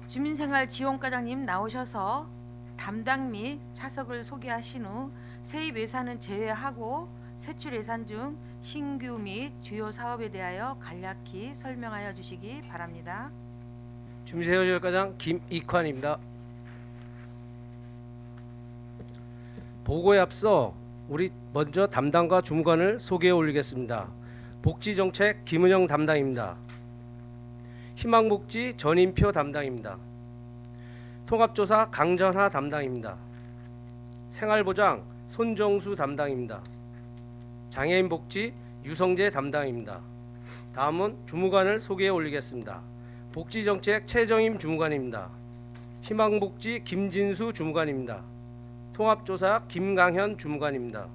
주민생활지원과장님 나오셔서 담당 및 차석을 소개하신 후 세입 예산은 제외하고 세출 예산 중 신규 및 주요 사업에 대하여 간략히 설명하여 주시기 바랍니다. 주민생활지원과장 김익환입니다. 보고에 앞서 우리 먼저 담당과 주무관을 소개해 올리겠습니다. 복지정책 김은영 담당입니다. 희망복지 전인표 담당입니다. 통합조사 강전하 담당입니다. 생활보장 손정수 담당입니다. 장애인복지 유성재 담당입니다. 다음은 주무관을 소개해 올리겠습니다. 복지정책 최정임 주무관입니다. 희망복지 김진수 주무관입니다. 통합조사 김강현 주무관입니다.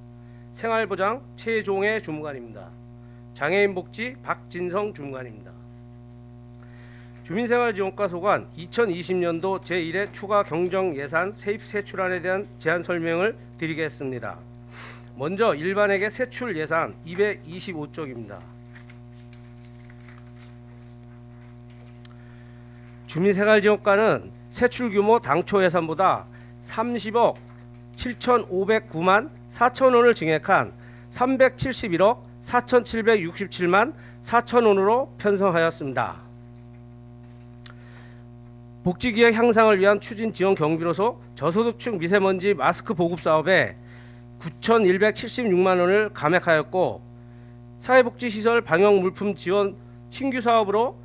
생활보장 최종혜 주무관입니다. 장애인복지 박진성 주무관입니다. 주민생활지원과 소관 2020년도 제1회 추가 경정예산 세입 세출안에 대한 제안 설명을 드리겠습니다. 먼저 일반회계 세출 예산 225쪽입니다. 주민생활지원과는 세출 규모 당초 예산보다 30억 7,509만 4천원을 증액한 371억 4,767만 4천원으로 편성하였습니다. 복지기획 향상을 위한 추진 지원 경비로서 저소득층 미세먼지 마스크 보급 사업에 9,176만원을 감액하였고, 사회복지시설 방역 물품 지원 신규 사업으로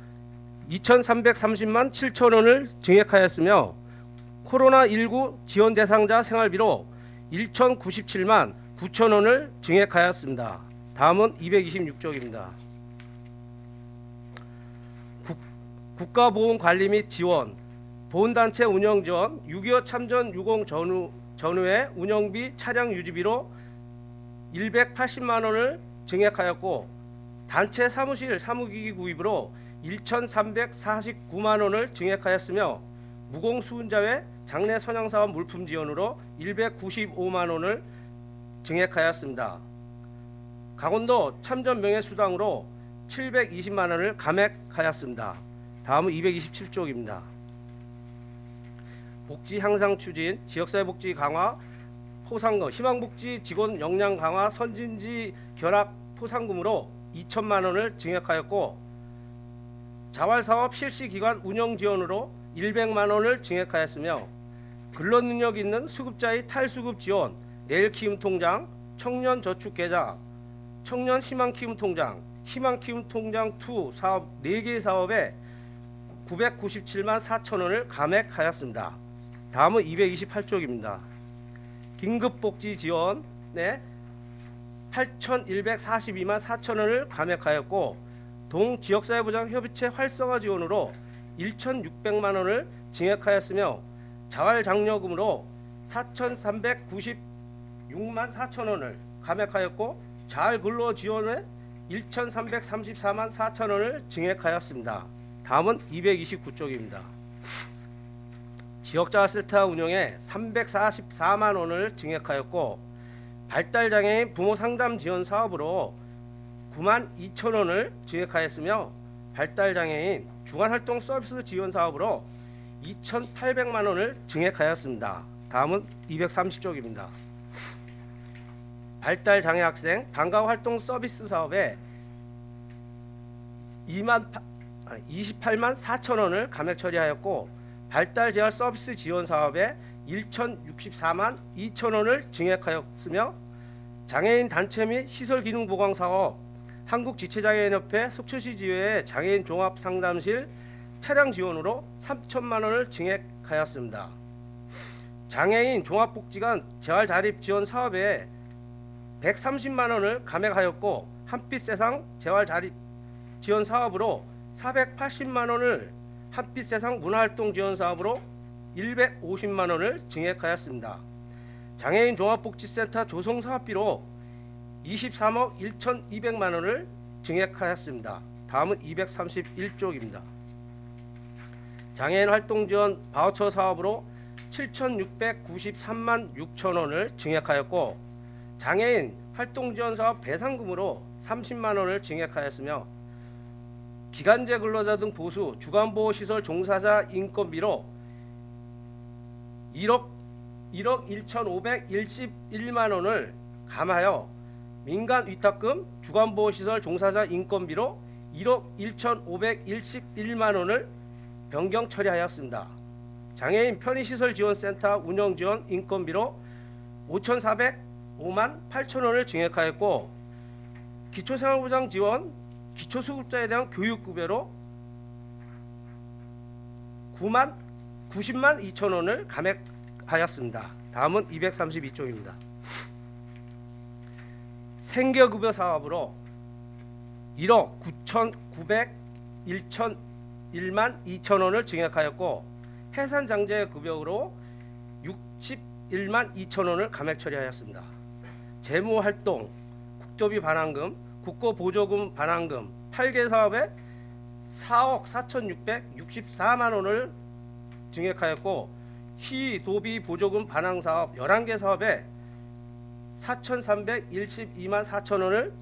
2,330만 7천원을 증액하였으며, 코로나19 지원 대상자 생활비로 1,097만 9천원을 증액하였습니다. 다음은 226쪽입니다. 국가보훈관리 및 지원, 보훈단체 운영 지원, 6.25 참전 유공 전후의 운영비 차량 유지비로 180만원을 증액하였고, 단체 사무실 사무기기 구입으로 1,349만원을 증액하였으며, 무공수훈자회 장례 선양사업 물품 지원으로 195만원을 증액하였습니다. 강원도 참전 명예수당으로 720만원을 감액하였습니다. 다음은 227쪽입니다. 복지 향상 추진, 지역사회복지 강화, 포상금, 희망복지 직원 역량 강화, 선진지 결합 포상금으로 2천만원을 증액하였고, 자활사업 실시기관 운영 지원으로 100만원을 증액하였으며, 근로능력 있는 수급자의 탈수급 지원, 내일키움 통장, 청년저축계좌, 청년희망키움 통장, 희망키움 통장 2 사업 4개 사업에 997만 4천원을 감액하였습니다. 다음은 228쪽입니다. 긴급복지 지원에 8,142만 4천원을 감액하였고, 동지역사회보장협의체 활성화 지원으로 1,600만원을 증액하였으며, 자활장려금으로 4,396만 4천원을 감액하였고, 자활근로지원에 1,334만 4천원을 증액하였습니다. 다음은 229쪽입니다. 지역자활센터 운영에 344만원을 증액하였고, 발달장애인 부모상담 지원 사업으로 9만 2천원을 증액하였으며, 발달장애인 주간활동 서비스 지원 사업으로 2,800만원을 증액하였습니다. 다음은 230쪽입니다. 발달장애 학생 방과활동 서비스 사업에 28만 4천원을 감액 처리하였고, 발달재활 서비스 지원 사업에 1,064만 2천원을 증액하였으며, 장애인 단체 및 시설 기능 보강 사업, 한국지체장애인협회 속초시 지회의 장애인 종합상담실 차량 지원으로 3천만원을 증액하였습니다. 장애인 종합복지관 재활자립 지원 사업에 130만원을 감액하였고, 한빛세상 재활자립 지원 사업으로 480만원을, 한빛세상 문화활동 지원 사업으로 150만원을 증액하였습니다. 장애인 종합복지센터 조성 사업비로 23억 1,200만원을 증액하였습니다. 다음은 231쪽입니다. 장애인 활동 지원 바우처 사업으로 7,693만 6천원을 증액하였고, 장애인 활동 지원 사업 배상금으로 30만원을 증액하였으며, 기간제 근로자 등 보수 주간보호시설 종사자 인건비로 1억 1,511만 원을 감하여 민간 위탁금 주간보호시설 종사자 인건비로 1억 1,511만 원을 변경 처리하였습니다. 장애인 편의시설지원센터 운영지원 인건비로 5,405만 8천 원을 증액하였고 기초생활보장 지원 기초수급자에 대한 교육급여로 90만 2천 원을 감액하였습니다. 다음은 232쪽입니다. 생계급여 사업으로 1억 9,901만 2천 원을 증액하였고 해산장제급여로 61만 2천 원을 감액 처리하였습니다. 재무활동 국토비 반환금 국고보조금 반환금 8개 사업에 4억 4,664만 원을 증액하였고 희도비 보조금 반환 사업 11개 사업에 4,312만 4천 원을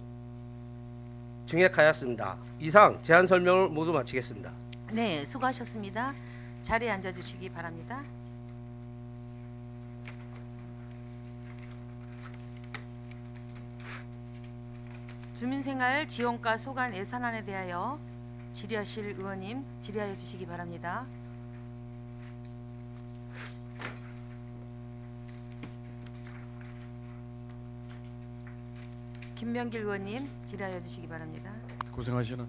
증액하였습니다. 이상 제안 설명을 모두 마치겠습니다. 네, 수고하셨습니다. 자리에 앉아주시기 바랍니다. 주민생활 지원과 소관 예산안에 대하여 질의하실 의원님 질의하여 주시기 바랍니다. 김명길 의원님 질의하여 주시기 바랍니다. 고생하시는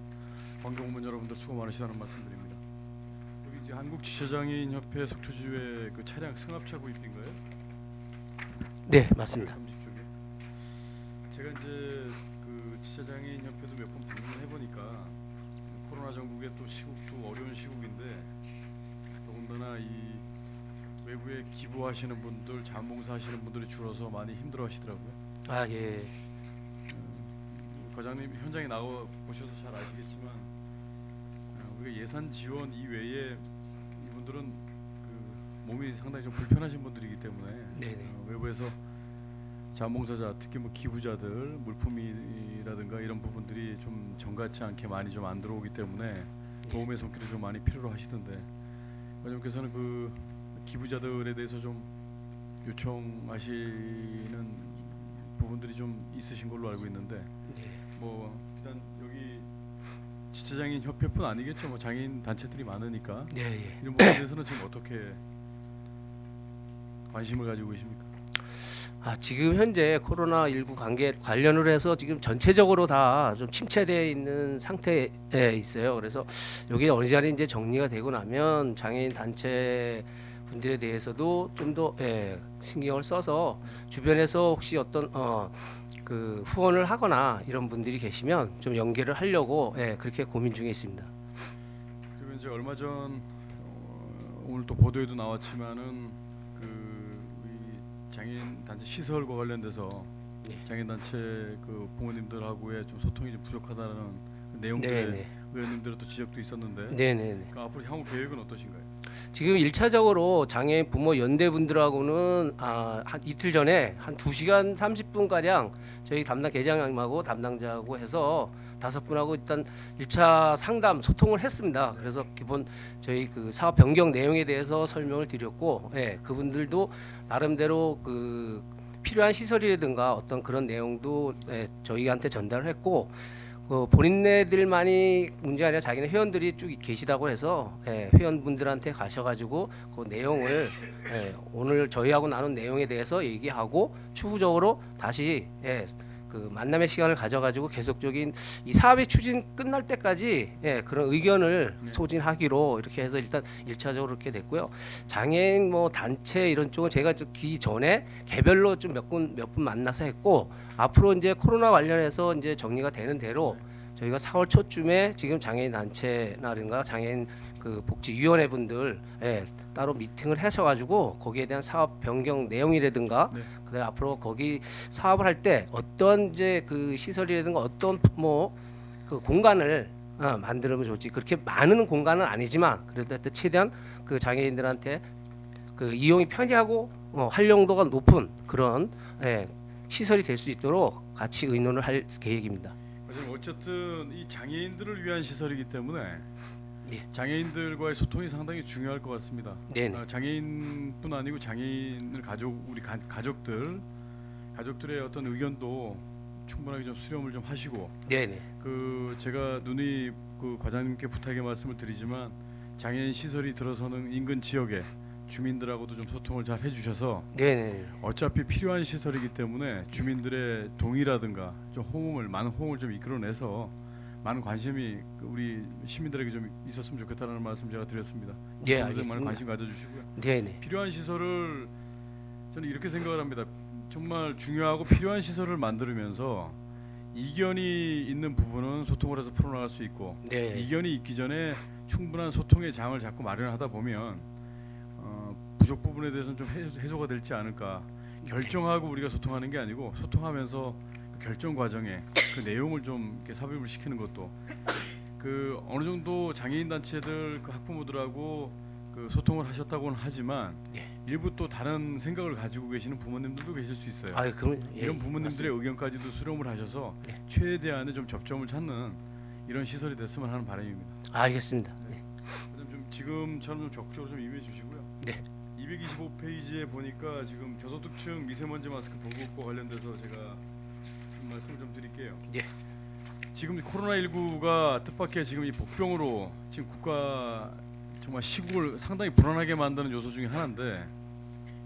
환경부문 여러분들 수고 많으시다는 말씀드립니다. 여기 이제 한국지체장애인협회 속초지회 그 차량 승합차 구입인가요? 네, 맞습니다. 30쪽에 제가 이제 그 지체장애인협회도 몇 번 방문해 보니까 코로나 전국에 또 시국도 어려운 시국인데 더군다나 이 외부에 기부하시는 분들, 자원봉사하시는 분들이 줄어서 많이 힘들어하시더라고요. 아, 예. 과장님 현장에 나와 보셔서 잘 아시겠지만 우리가 예산 지원 이외에 이분들은 그 몸이 상당히 좀 불편하신 분들이기 때문에 네네. 외부에서 자원봉사자 특히 뭐 기부자들 물품이라든가 이런 부분들이 좀 정같지 않게 많이 좀 안 들어오기 때문에 도움의 손길을 좀 많이 필요로 하시던데 과장님께서는 그 기부자들에 대해서 좀 요청하시는 부분들이 좀 있으신 걸로 알고 있는데 네. 뭐 일단 여기 지체장애인 협회뿐 아니겠죠. 뭐 장애인 단체들이 많으니까 예, 예. 이런 부분에 대해서는 지금 어떻게 관심을 가지고 계십니까? 아, 지금 현재 코로나19 관련으로 해서 지금 전체적으로 다 좀 침체되어 있는 상태에 있어요. 그래서 여기 어느 자리 이제 정리가 되고 나면 장애인 단체 분들에 대해서도 좀 더 신경을 써서 주변에서 혹시 어떤 그 후원을 하거나 이런 분들이 계시면 좀 연계를 하려고 그렇게 고민 중에 있습니다. 그리고 이제 얼마 전 오늘 또 보도에도 나왔지만은 그 우리 장애인 단체 시설과 관련돼서 네. 장애인 단체 그 부모님들하고의 좀 소통이 좀 부족하다는 그 내용들의 네네. 의원님들의 또 지적도 있었는데 네네네. 그 앞으로 향후 계획은 어떠신가요? 지금 1차적으로 장애인 부모 연대분들하고는 한 이틀 전에 한 2시간 30분 가량 저희 담당 계장님하고 담당자하고 해서 5분하고 일단 1차 상담 소통을 했습니다. 그래서 기본 저희 그 사업 변경 내용에 대해서 설명을 드렸고, 그분들도 나름대로 그 필요한 시설이라든가 어떤 그런 내용도 저희한테 전달을 했고, 본인네들만이 문제가 아니라 자기네 회원들이 쭉 계시다고 해서 회원분들한테 가셔가지고 그 내용을 오늘 저희하고 나눈 내용에 대해서 얘기하고 추후적으로 다시 그 만남의 시간을 가져가지고 계속적인 이 사업의 추진 끝날 때까지 그런 의견을 소진하기로 이렇게 해서 일단 1차적으로 그렇게 됐고요. 장애인 뭐 단체 이런 쪽은 제가 기 전에 개별로 좀 몇 분 만나서 했고 앞으로 이제 코로나 관련해서 이제 정리가 되는 대로 저희가 4월 초쯤에 지금 장애인 단체나든가 장애인 그 복지위원회 분들 따로 미팅을 하셔가지고 거기에 대한 사업 변경 내용이라든가 그다음 앞으로 거기 사업을 할 때 어떤 이제 그 시설이라든가 어떤 뭐 그 공간을 만들면 좋지 그렇게 많은 공간은 아니지만 그래도 하여튼 최대한 그 장애인들한테 그 이용이 편리하고 활용도가 높은 그런 시설이 될 수 있도록 같이 의논을 할 계획입니다. 과장님, 어쨌든 이 장애인들을 위한 시설이기 때문에 예. 장애인들과의 소통이 상당히 중요할 것 같습니다. 네네. 장애인뿐 아니고 장애인을 우리 가족들의 어떤 의견도 충분하게 좀 수렴을 좀 하시고, 네네. 그 제가 누이 그 과장님께 부탁의 말씀을 드리지만 장애인 시설이 들어서는 인근 지역에 주민들하고도 좀 소통을 잘 해주셔서, 네네. 어차피 필요한 시설이기 때문에 주민들의 동의라든가 좀 많은 호응을 좀 이끌어내서 많은 관심이 우리 시민들에게 좀 있었으면 좋겠다는 말씀 제가 드렸습니다. 예, 많은 알겠습니다. 관심 가져주시고요. 네네. 필요한 시설을 저는 이렇게 생각을 합니다. 정말 중요하고 필요한 시설을 만들면서 이견이 있는 부분은 소통을 해서 풀어나갈 수 있고, 네. 이견이 있기 전에 충분한 소통의 장을 자꾸 마련하다 보면 부족 부분에 대해서는 좀 해소가 될지 않을까. 결정하고 우리가 소통하는 게 아니고 소통하면서 그 결정 과정에 그 내용을 좀 이렇게 삽입을 시키는 것도, 그 어느 정도 장애인 단체들 그 학부모들하고 그 소통을 하셨다고는 하지만 예. 일부 또 다른 생각을 가지고 계시는 부모님들도 계실 수 있어요. 아, 그럼 예, 이런 부모님들의 맞습니다. 의견까지도 수렴을 하셔서 네. 최대한의 좀 접점을 찾는 이런 시설이 됐으면 하는 바람입니다. 알겠습니다. 네. 그다음 좀 지금처럼 좀 적극적으로 좀 임해 주시고요. 네. 225페이지에 보니까 지금 저소득층 미세먼지 마스크 보급과 관련돼서 제가 좀 말씀을 좀 드릴게요. 예. 지금 코로나19가 뜻밖의 지금 이 복병으로 지금 국가 정말 시국을 상당히 불안하게 만드는 요소 중에 하나인데,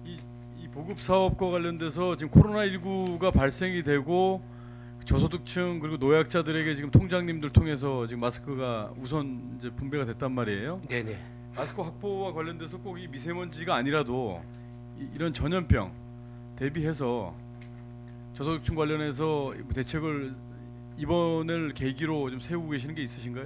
이 보급 사업과 관련돼서 지금 코로나19가 발생이 되고 저소득층 그리고 노약자들에게 지금 통장님들 통해서 지금 마스크가 우선 이제 분배가 됐단 말이에요. 네네. 마스크 확보와 관련돼서 꼭 이 미세먼지가 아니라도 이런 전염병 대비해서 저소득층 관련해서 대책을 이번을 계기로 좀 세우고 계시는 게 있으신가요?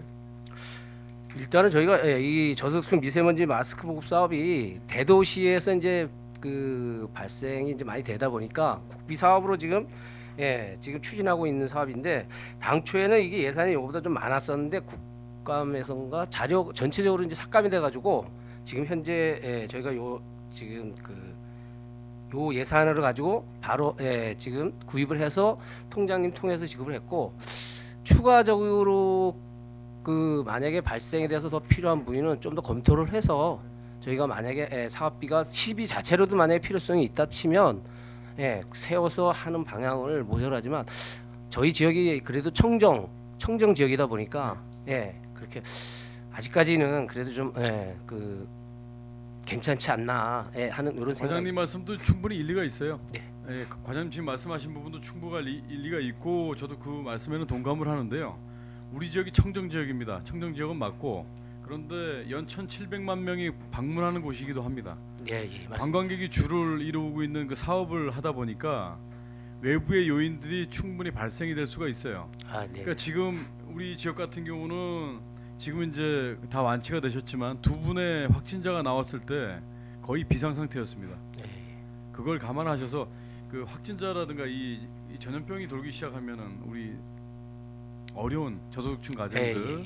일단은 저희가 이 저소득층 미세먼지 마스크 보급 사업이 대도시에서 이제 그 발생이 이제 많이 되다 보니까 국비 사업으로 지금 지금 추진하고 있는 사업인데, 당초에는 이게 예산이 이거보다 좀 많았었는데 국감에선가 자료 전체적으로 이제 삭감이 돼가지고 지금 현재 저희가 지금 요 예산을 가지고 바로 지금 구입을 해서 통장님 통해서 지급을 했고, 추가적으로 그 만약에 발생에 대해서 더 필요한 부위는 좀 더 검토를 해서 저희가 만약에 사업비가 시비 자체로도 만약에 필요성이 있다 치면 세워서 하는 방향을 모색하지만, 저희 지역이 그래도 청정 지역이다 보니까 그렇게 아직까지는 그래도 좀 괜찮지 않나 하는 이런 생각. 과장님 말씀도 충분히 일리가 있어요. 네. 그 과장님 지금 말씀하신 부분도 충분히 일리가 있고 저도 그 말씀에는 동감을 하는데요. 우리 지역이 청정 지역입니다. 청정 지역은 맞고, 그런데 연 1,700만 명이 방문하는 곳이기도 합니다. 맞습니다. 관광객이 주를 이루고 있는 그 사업을 하다 보니까 외부의 요인들이 충분히 발생이 될 수가 있어요. 네. 그러니까 지금 우리 지역 같은 경우는 지금 이제 다 완치가 되셨지만 두 분의 확진자가 나왔을 때 거의 비상 상태였습니다. 그걸 감안하셔서 그 확진자라든가 이 전염병이 돌기 시작하면은 우리 어려운 저소득층 가정들,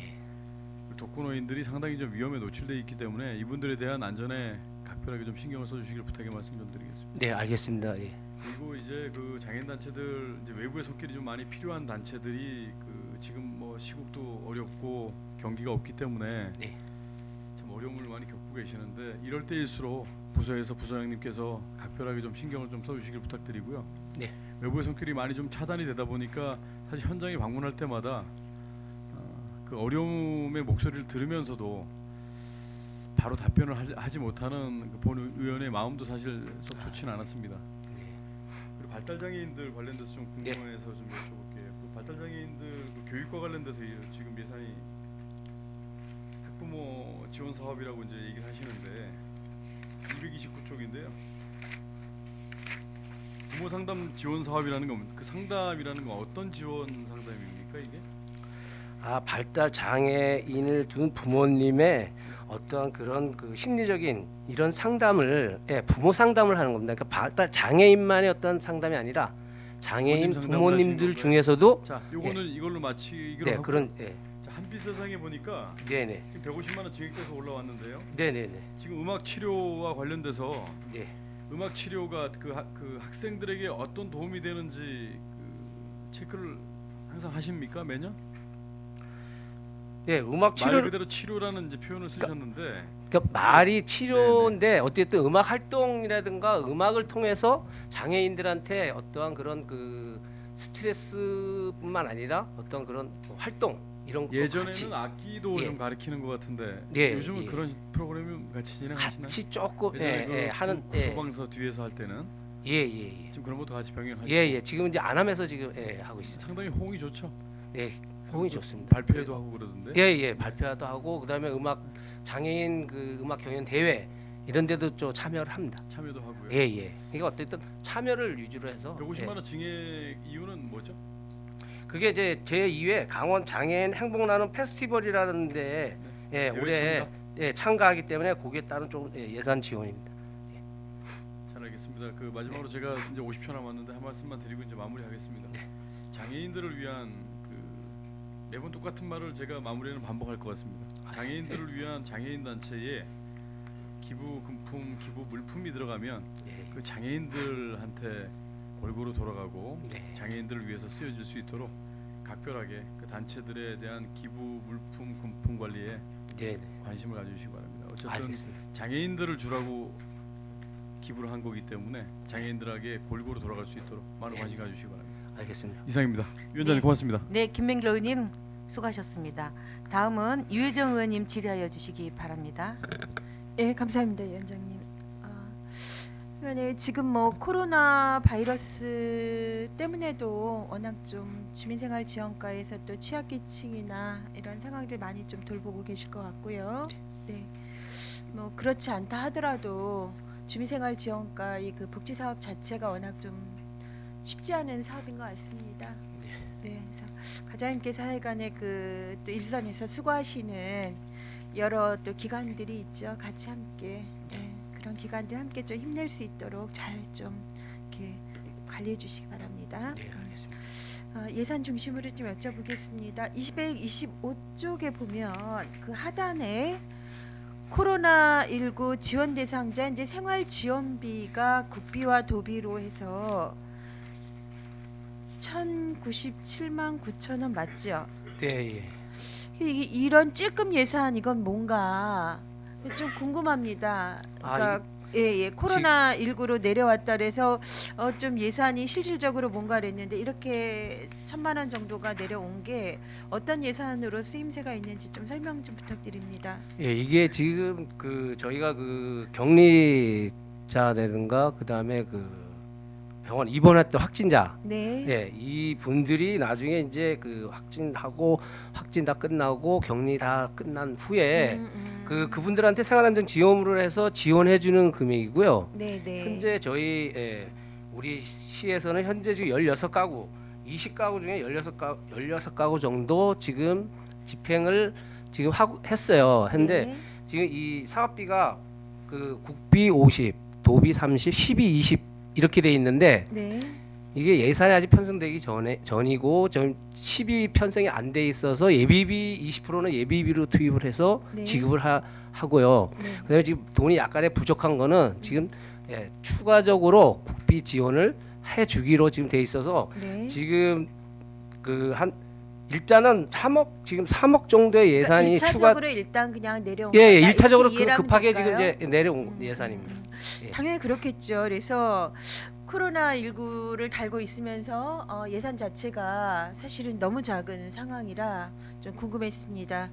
독거노인들이 상당히 좀 위험에 노출돼 있기 때문에 이분들에 대한 안전에 각별하게 좀 신경을 써주시길 부탁의 말씀 좀 드리겠습니다. 네, 알겠습니다. 그리고 이제 그 장애인 단체들, 이제 외부의 손길이 좀 많이 필요한 단체들이 그 지금 뭐 시국도 어렵고 경기가 없기 때문에 참 어려움을 많이 겪고 계시는데, 이럴 때일수록 부서에서 부서장님께서 각별하게 좀 신경을 좀 써주시길 부탁드리고요. 네. 외부의 손길이 많이 좀 차단이 되다 보니까 사실 현장에 방문할 때마다 그 어려움의 목소리를 들으면서도 바로 답변을 하지 못하는 그 본 의원의 마음도 사실 썩 좋지는 않았습니다. 그리고 발달장애인들 관련돼서 좀 궁금해서 좀 여쭤볼게요. 그 발달장애인들 그 교육과 관련돼서 지금 예산이 학부모 지원 사업이라고 이제 얘기를 하시는데 229쪽인데요. 부모 상담 지원 사업이라는 건 그 상담이라는 건 어떤 지원 상담입니까 이게? 발달 장애인을 둔 부모님의 어떠한 그런 그 심리적인 이런 상담을 부모 상담을 하는 겁니다. 그러니까 발달 장애인만의 어떤 상담이 아니라 장애인 부모님 상담을 부모님들 하시는 중에서도 자, 요거는 이걸로 마치기로 하고. 그런 자, 한빛세상에 보니까 네네 지금 150만 원 증액돼서 올라왔는데요. 네네네 지금 음악 치료와 관련돼서 네. 음악 치료가 그 학생들에게 어떤 도움이 되는지 그 체크를 항상 하십니까 매년? 예, 음악 말 치료 그대로 치료라는 이제 표현을 쓰셨는데 그러니까 말이 치료인데 어쨌든 음악 활동이라든가 음악을 통해서 장애인들한테 어떠한 그런 그 스트레스뿐만 아니라 어떤 그런 활동 이런 거 예전에는 악기도 예. 좀 가르치는 것 같은데 예, 요즘은 예. 그런 프로그램이 같이 진행하시나요? 같이 조금 예전에 그 하는 구소방서 뒤에서 할 때는 예예예 지금 그런 것도 같이 병행하시고 예예 지금 이제 안 하면서 지금 하고 있습니다. 상당히 호응이 좋죠. 네, 호응이 좋습니다. 발표회도 하고 그러던데. 예예 발표도 하고 그다음에 음악 장애인 그 음악 경연 대회 이런 데도 좀 참여를 합니다. 참여도 하고요. 예예. 이게 어쨌든 참여를 위주로 해서 150만 예. 원 징해 이유는 뭐죠? 그게 이제 제 2회 강원 장애인 행복나눔 페스티벌이라는데 예, 대회 올해 참가? 예, 참가하기 때문에 거기에 따른 좀 예산 지원입니다. 잘 알겠습니다. 그 마지막으로 제가 이제 50초 남았는데 한 말씀만 드리고 이제 마무리하겠습니다. 장애인들을 위한 그 매번 똑같은 말을 제가 마무리에는 반복할 것 같습니다. 장애인들을 위한 장애인 단체에 기부 금품, 기부 물품이 들어가면 예. 그 장애인들한테 골고루 돌아가고 네. 장애인들을 위해서 쓰여질 수 있도록 각별하게 그 단체들에 대한 기부 물품 금품 관리에 네, 네. 관심을 가져주시기 바랍니다. 어쨌든 알겠습니다. 장애인들을 주라고 기부를 한 거기 때문에 장애인들에게 골고루 돌아갈 수 있도록 많은 네. 관심 가주시기 바랍니다. 알겠습니다. 이상입니다. 위원장님 네. 고맙습니다. 네, 김맹길 의원님 수고하셨습니다. 다음은 유혜정 의원님 질의하여 주시기 바랍니다. 예, 감사합니다, 위원장님. 그러니까 지금 뭐 코로나 바이러스 때문에도 워낙 좀 주민생활 지원과에서 또 취약계층이나 이런 상황들 많이 좀 돌보고 계실 것 같고요. 네, 뭐 그렇지 않다 하더라도 주민생활 지원과 이 그 복지 사업 자체가 워낙 좀 쉽지 않은 사업인 것 같습니다. 네, 그래서 가장님께 사회간의 그 또 일선에서 수고하시는 여러 또 기관들이 있죠. 같이 함께 그런 기관들 함께 좀 힘낼 수 있도록 잘 좀 이렇게 관리해 주시기 바랍니다. 네, 알겠습니다. 예산 중심으로 좀 여쭤보겠습니다. 225쪽에 보면 그 하단에 코로나19 지원 대상자 이제 생활 지원비가 국비와 도비로 해서 1,097만 9천 원 맞죠? 네, 예. 이런 찔끔 예산 이건 뭔가 좀 궁금합니다. 그러니까 코로나 19로 내려왔다 그래서 좀 예산이 실질적으로 뭔가를 했는데 이렇게 1,000만 원 정도가 내려온 게 어떤 예산으로 쓰임새가 있는지 좀 설명 좀 부탁드립니다. 예, 이게 지금 그 저희가 그 격리자라든가 그다음에 그 병원 입원했던 확진자 네. 예, 이 분들이 나중에 이제 그 확진 다 끝나고 격리 다 끝난 후에 그분들한테 생활안정 지원으로 해서 지원해 주는 금액이고요. 네, 네. 현재 저희 우리 시에서는 현재 지금 16가구, 20가구 중에 16가구 정도 지금 집행을 지금 했어요. 근데 네. 지금 이 사업비가 그 국비 50, 도비 30, 12, 20 이렇게 돼 있는데 네. 이게 예산이 아직 편성되기 전이고 좀 12 편성이 안 돼 있어서 예비비 20%는 예비비로 투입을 해서 네. 지급을 하고요. 네. 그다음에 지금 돈이 약간의 부족한 거는 지금 추가적으로 국비 지원을 해주기로 지금 돼 있어서 네. 지금 그 한 일단은 3억 정도의 예산이 그러니까 추가 1차적으로 일단 그냥 내려온 예, 거다. 1차적으로 이렇게 이해를 하면 급하게 될까요? 지금 이제 내려온 예산입니다. 예. 당연히 그렇겠죠. 그래서 코로나19를 달고 있으면서 예산 자체가 사실은 너무 작은 상황이라 좀 궁금했습니다.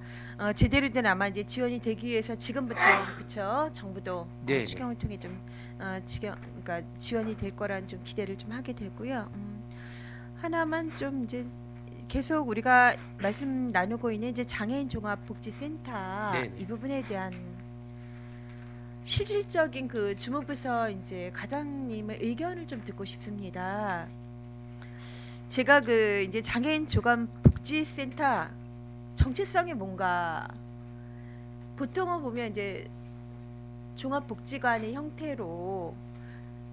제대로 된 아마 이제 지원이 되기 위해서 지금부터 그렇죠. 정부도 네, 추경을 통해 좀 그러니까 지원이 될 거란 좀 기대를 좀 하게 되고요. 하나만 좀 이제 계속 우리가 말씀 나누고 있는 이제 장애인 종합복지센터 네, 네. 이 부분에 대한 실질적인 그 주무부서 이제 과장님의 의견을 좀 듣고 싶습니다. 제가 그 이제 장애인 종합복지센터 정체성이 뭔가 보통은 보면 이제 종합복지관의 형태로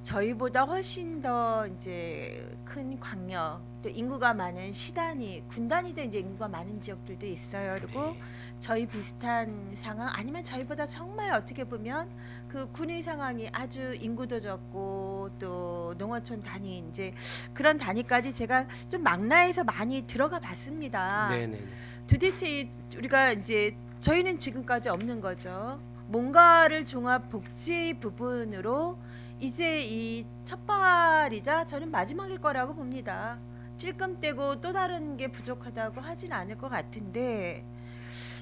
저희보다 훨씬 더 이제 큰 광역 또 인구가 많은 시단위 군단위도 이제 인구가 많은 지역들도 있어요. 그리고 저희 비슷한 상황 아니면 저희보다 정말 어떻게 보면 그 군의 상황이 아주 인구도 적고 있고 또 농어촌 단위 이제 그런 단위까지 제가 좀 망라해서 많이 들어가 봤습니다. 네네. 도대체 우리가 이제 저희는 지금까지 없는 거죠. 뭔가를 종합 복지 부분으로 이제 이 첫발이자 저는 마지막일 거라고 봅니다. 찔끔 떼고 또 다른 게 부족하다고 하진 않을 것 같은데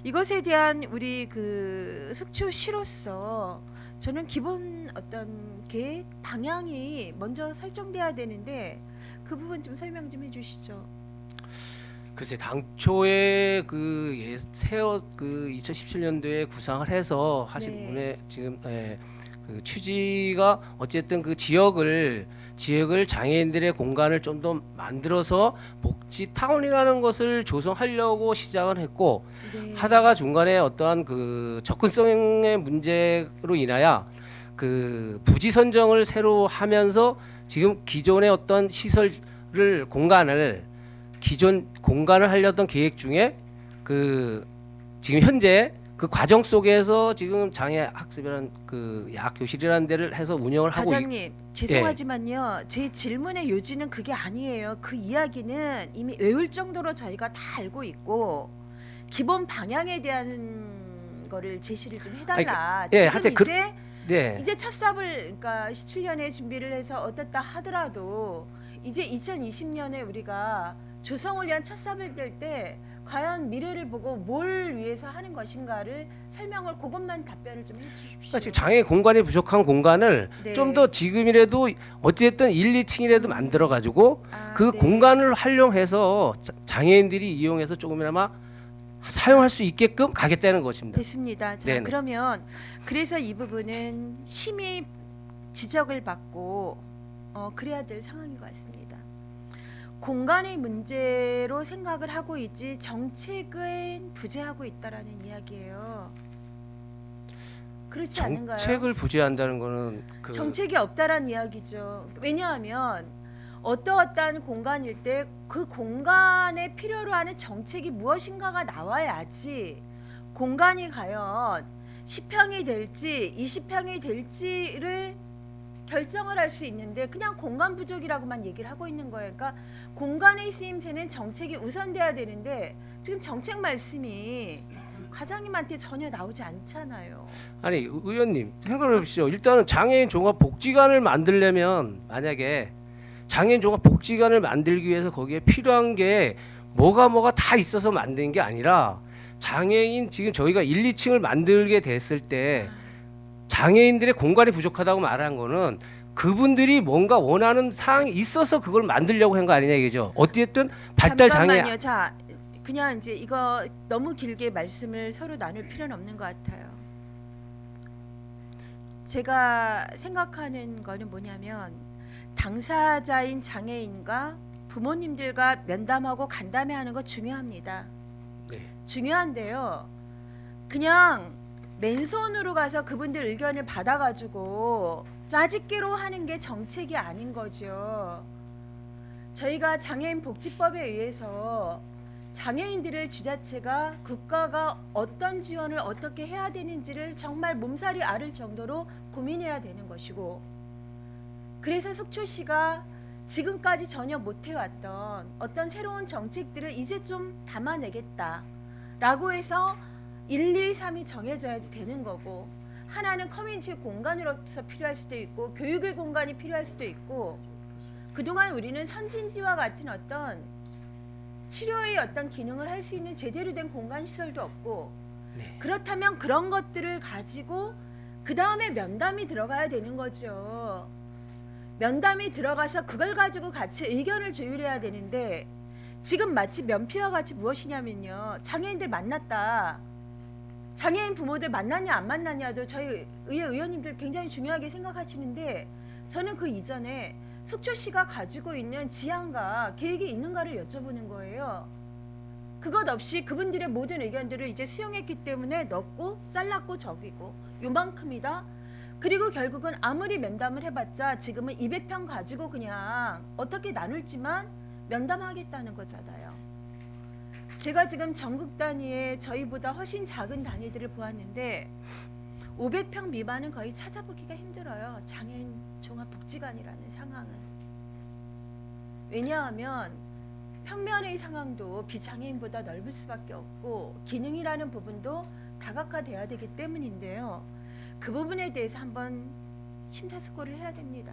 이것에 대한 우리 그 속초시로서 저는 기본 어떤 계획 방향이 먼저 설정돼야 되는데 그 부분 좀 설명 좀 해주시죠. 글쎄 당초에 그 세어 그 2017년도에 구상을 해서 하신 네. 분의 지금 그 취지가 어쨌든 그 지역을 장애인들의 공간을 좀 더 만들어서 복지 타운이라는 것을 조성하려고 시작을 했고 네. 하다가 중간에 어떠한 그 접근성의 문제로 인하여 그 부지 선정을 새로 하면서 지금 기존의 어떤 시설을 기존 공간을 하려던 계획 중에 그 지금 현재 그 과정 속에서 지금 장애 학습이라는 그 야학 교실이라는 데를 해서 운영을 하고 과장님 죄송하지만요 제 질문의 요지는 그게 아니에요. 그 이야기는 이미 외울 정도로 저희가 다 알고 있고 기본 방향에 대한 거를 제시를 좀 해달라. 예, 지금 하여튼 네. 이제 첫 삽을 그러니까 17년에 준비를 해서 어떻다 하더라도 이제 2020년에 우리가 조성을 위한 첫 삽을 뗄 때 과연 미래를 보고 뭘 위해서 하는 것인가를 설명을 그것만 답변을 좀 해주십시오. 그러니까 지금 장애 공간이 부족한 공간을 네. 좀 더 지금이라도 어쨌든 1, 2층이라도 만들어 가지고 그 네. 공간을 활용해서 장애인들이 이용해서 조금이나마 사용할 수 있게끔 가겠다는 것입니다. 됐습니다. 자, 네네. 그러면 그래서 이 부분은 심히 지적을 받고 그래야 될 상황인 것 같습니다. 공간의 문제로 생각을 하고 있지 정책은 부재하고 있다라는 이야기예요. 그렇지 않은가요? 정책을 부재한다는 거는 정책이 없다라는 이야기죠. 왜냐하면 어떠한 공간일 때 그 공간에 필요로 하는 정책이 무엇인가가 나와야지 공간이 과연 10평이 될지 20평이 될지를 결정을 할 수 있는데 그냥 공간 부족이라고만 얘기를 하고 있는 거예요. 그러니까 공간의 쓰임새는 정책이 우선돼야 되는데 지금 정책 말씀이 과장님한테 전혀 나오지 않잖아요. 아니 의원님 생각해 보시죠. 일단은 장애인 종합 복지관을 만들려면 만약에 장애인 종합 복지관을 만들기 위해서 거기에 필요한 게 뭐가 다 있어서 만든 게 아니라 장애인 지금 저희가 1, 2층을 만들게 됐을 때 장애인들의 공간이 부족하다고 말한 거는 그분들이 뭔가 원하는 사항이 있어서 그걸 만들려고 한 거 아니냐 이거죠. 어쨌든 발달 장애 잠깐만요. 자, 그냥 이제 이거 너무 길게 말씀을 서로 나눌 필요는 없는 것 같아요. 제가 생각하는 거는 뭐냐면 당사자인 장애인과 부모님들과 면담하고 간담회하는 거 중요합니다. 네. 중요한데요. 그냥 맨손으로 가서 그분들 의견을 받아가지고 짜집기로 하는 게 정책이 아닌 거죠. 저희가 장애인 복지법에 의해서 장애인들을 지자체가 국가가 어떤 지원을 어떻게 해야 되는지를 정말 몸살이 앓을 정도로 고민해야 되는 것이고 그래서 속초시가 지금까지 전혀 못해왔던 어떤 새로운 정책들을 이제 좀 담아내겠다라고 해서 1, 2, 3이 정해져야지 되는 거고 하나는 커뮤니티 공간으로서 필요할 수도 있고 교육의 공간이 필요할 수도 있고 그동안 우리는 선진지와 같은 어떤 치료의 어떤 기능을 할 수 있는 제대로 된 공간 시설도 없고 네. 그렇다면 그런 것들을 가지고 그 다음에 면담이 들어가야 되는 거죠. 면담이 들어가서 그걸 가지고 같이 의견을 조율해야 되는데 지금 마치 면피와 같이 무엇이냐면요. 장애인들 만났다. 장애인 부모들 만났냐 안 만났냐도 저희 의원님들 굉장히 중요하게 생각하시는데 저는 그 이전에 속초시가 가지고 있는 지향과 계획이 있는가를 여쭤보는 거예요. 그것 없이 그분들의 모든 의견들을 이제 수용했기 때문에 넣고 잘랐고 적이고 요만큼이다. 그리고 결국은 아무리 면담을 해봤자 지금은 200평 가지고 그냥 어떻게 나눌지만 면담하겠다는 거잖아요. 제가 지금 전국 단위의 저희보다 훨씬 작은 단위들을 보았는데 500평 미만은 거의 찾아보기가 힘들어요. 장애인 종합복지관이라는 상황은. 왜냐하면 평면의 상황도 비장애인보다 넓을 수밖에 없고 기능이라는 부분도 다각화돼야 되기 때문인데요. 그 부분에 대해서 한번 심사숙고를 해야 됩니다.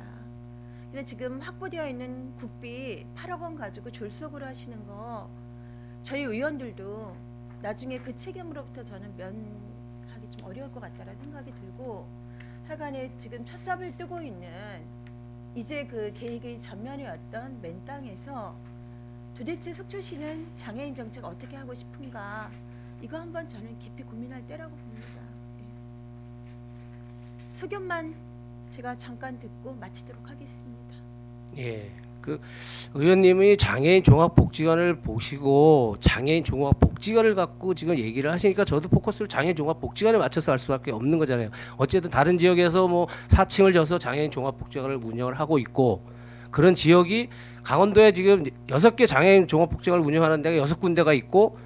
그래서 지금 확보되어 있는 국비 8억 원 가지고 졸속으로 하시는 거 저희 의원들도 나중에 그 책임으로부터 저는 면하기 좀 어려울 것 같다라는 생각이 들고 하여간에 지금 첫 삽을 뜨고 있는 이제 그 계획의 전면이었던 맨땅에서 도대체 속초시는 장애인 정책 어떻게 하고 싶은가 이거 한번 저는 깊이 고민할 때라고 봅니다. 예. 소견만 제가 잠깐 듣고 마치도록 하겠습니다. 예, 그 의원님이 장애인 종합복지관을 보시고 장애인 종합복지관을 갖고 지금 얘기를 하시니까 저도 포커스를 장애인 종합복지관에 맞춰서 할 수밖에 없는 거잖아요. 어쨌든 다른 지역에서 뭐 4층을 져서 장애인 종합복지관을 운영을 하고 있고 그런 지역이 강원도에 지금 6개 장애인 종합복지관을 운영하는 데가 6군데가 있고